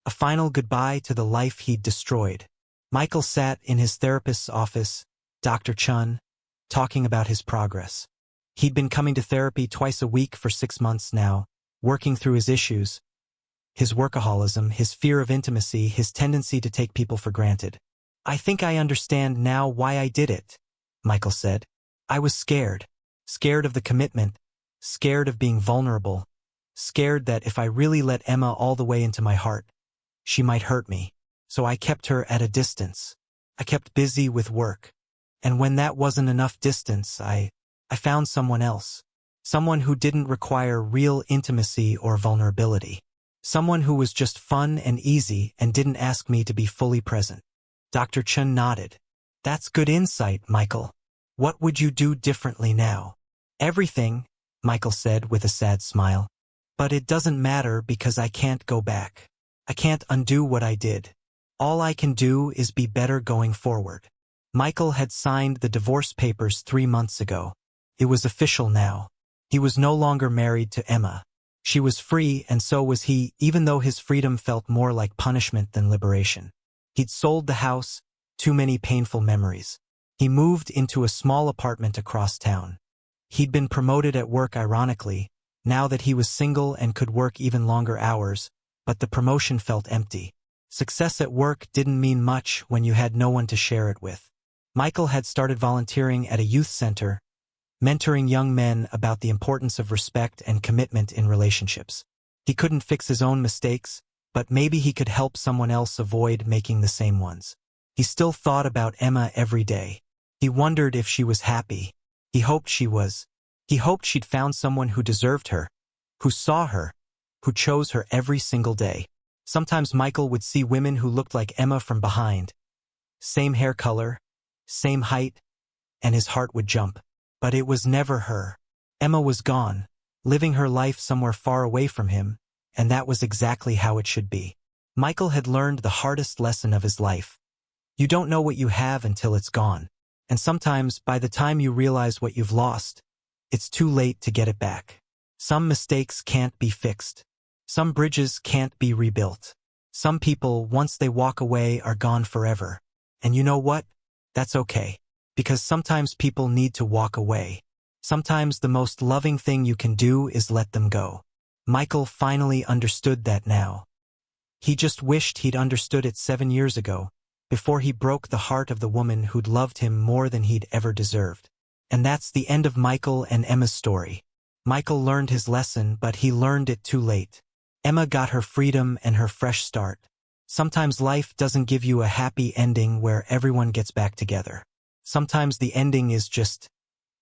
A final goodbye to the life he'd destroyed. Michael sat in his therapist's office, Dr. Chun, talking about his progress. He'd been coming to therapy twice a week for 6 months now, working through his issues, his workaholism, his fear of intimacy, his tendency to take people for granted. "I think I understand now why I did it," Michael said. "I was scared. Scared of the commitment, scared of being vulnerable, scared that if I really let Emma all the way into my heart, she might hurt me. So I kept her at a distance. I kept busy with work. And when that wasn't enough distance, I found someone else. Someone who didn't require real intimacy or vulnerability. Someone who was just fun and easy and didn't ask me to be fully present." Dr. Chun nodded. "That's good insight, Michael. What would you do differently now?" "Everything," Michael said with a sad smile. "But it doesn't matter because I can't go back. I can't undo what I did. All I can do is be better going forward." Michael had signed the divorce papers 3 months ago. It was official now. He was no longer married to Emma. She was free, and so was he, even though his freedom felt more like punishment than liberation. He'd sold the house, too many painful memories. He moved into a small apartment across town. He'd been promoted at work ironically, now that he was single and could work even longer hours, but the promotion felt empty. Success at work didn't mean much when you had no one to share it with. Michael had started volunteering at a youth center, mentoring young men about the importance of respect and commitment in relationships. He couldn't fix his own mistakes, but maybe he could help someone else avoid making the same ones. He still thought about Emma every day. He wondered if she was happy. He hoped she was. He hoped she'd found someone who deserved her, who saw her, who chose her every single day. Sometimes Michael would see women who looked like Emma from behind. Same hair color, same height, and his heart would jump. But it was never her. Emma was gone, living her life somewhere far away from him, and that was exactly how it should be. Michael had learned the hardest lesson of his life. You don't know what you have until it's gone. And sometimes, by the time you realize what you've lost, it's too late to get it back. Some mistakes can't be fixed. Some bridges can't be rebuilt. Some people, once they walk away, are gone forever. And you know what? That's okay. Because sometimes people need to walk away. Sometimes the most loving thing you can do is let them go. Michael finally understood that now. He just wished he'd understood it 7 years ago, before he broke the heart of the woman who'd loved him more than he'd ever deserved. And that's the end of Michael and Emma's story. Michael learned his lesson, but he learned it too late. Emma got her freedom and her fresh start. Sometimes life doesn't give you a happy ending where everyone gets back together. Sometimes the ending is just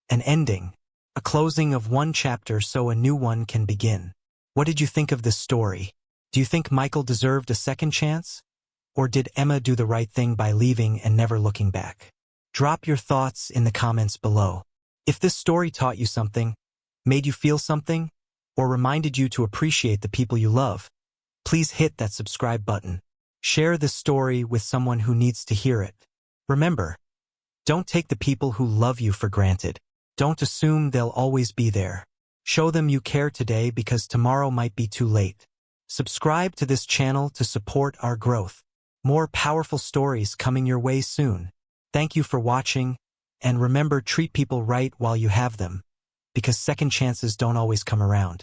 an ending, a closing of one chapter so a new one can begin. What did you think of this story? Do you think Michael deserved a second chance? Or did Emma do the right thing by leaving and never looking back? Drop your thoughts in the comments below. If this story taught you something, made you feel something, or reminded you to appreciate the people you love, please hit that subscribe button. Share this story with someone who needs to hear it. Remember, don't take the people who love you for granted. Don't assume they'll always be there. Show them you care today because tomorrow might be too late. Subscribe to this channel to support our growth. More powerful stories coming your way soon. Thank you for watching, and remember, treat people right while you have them, because second chances don't always come around.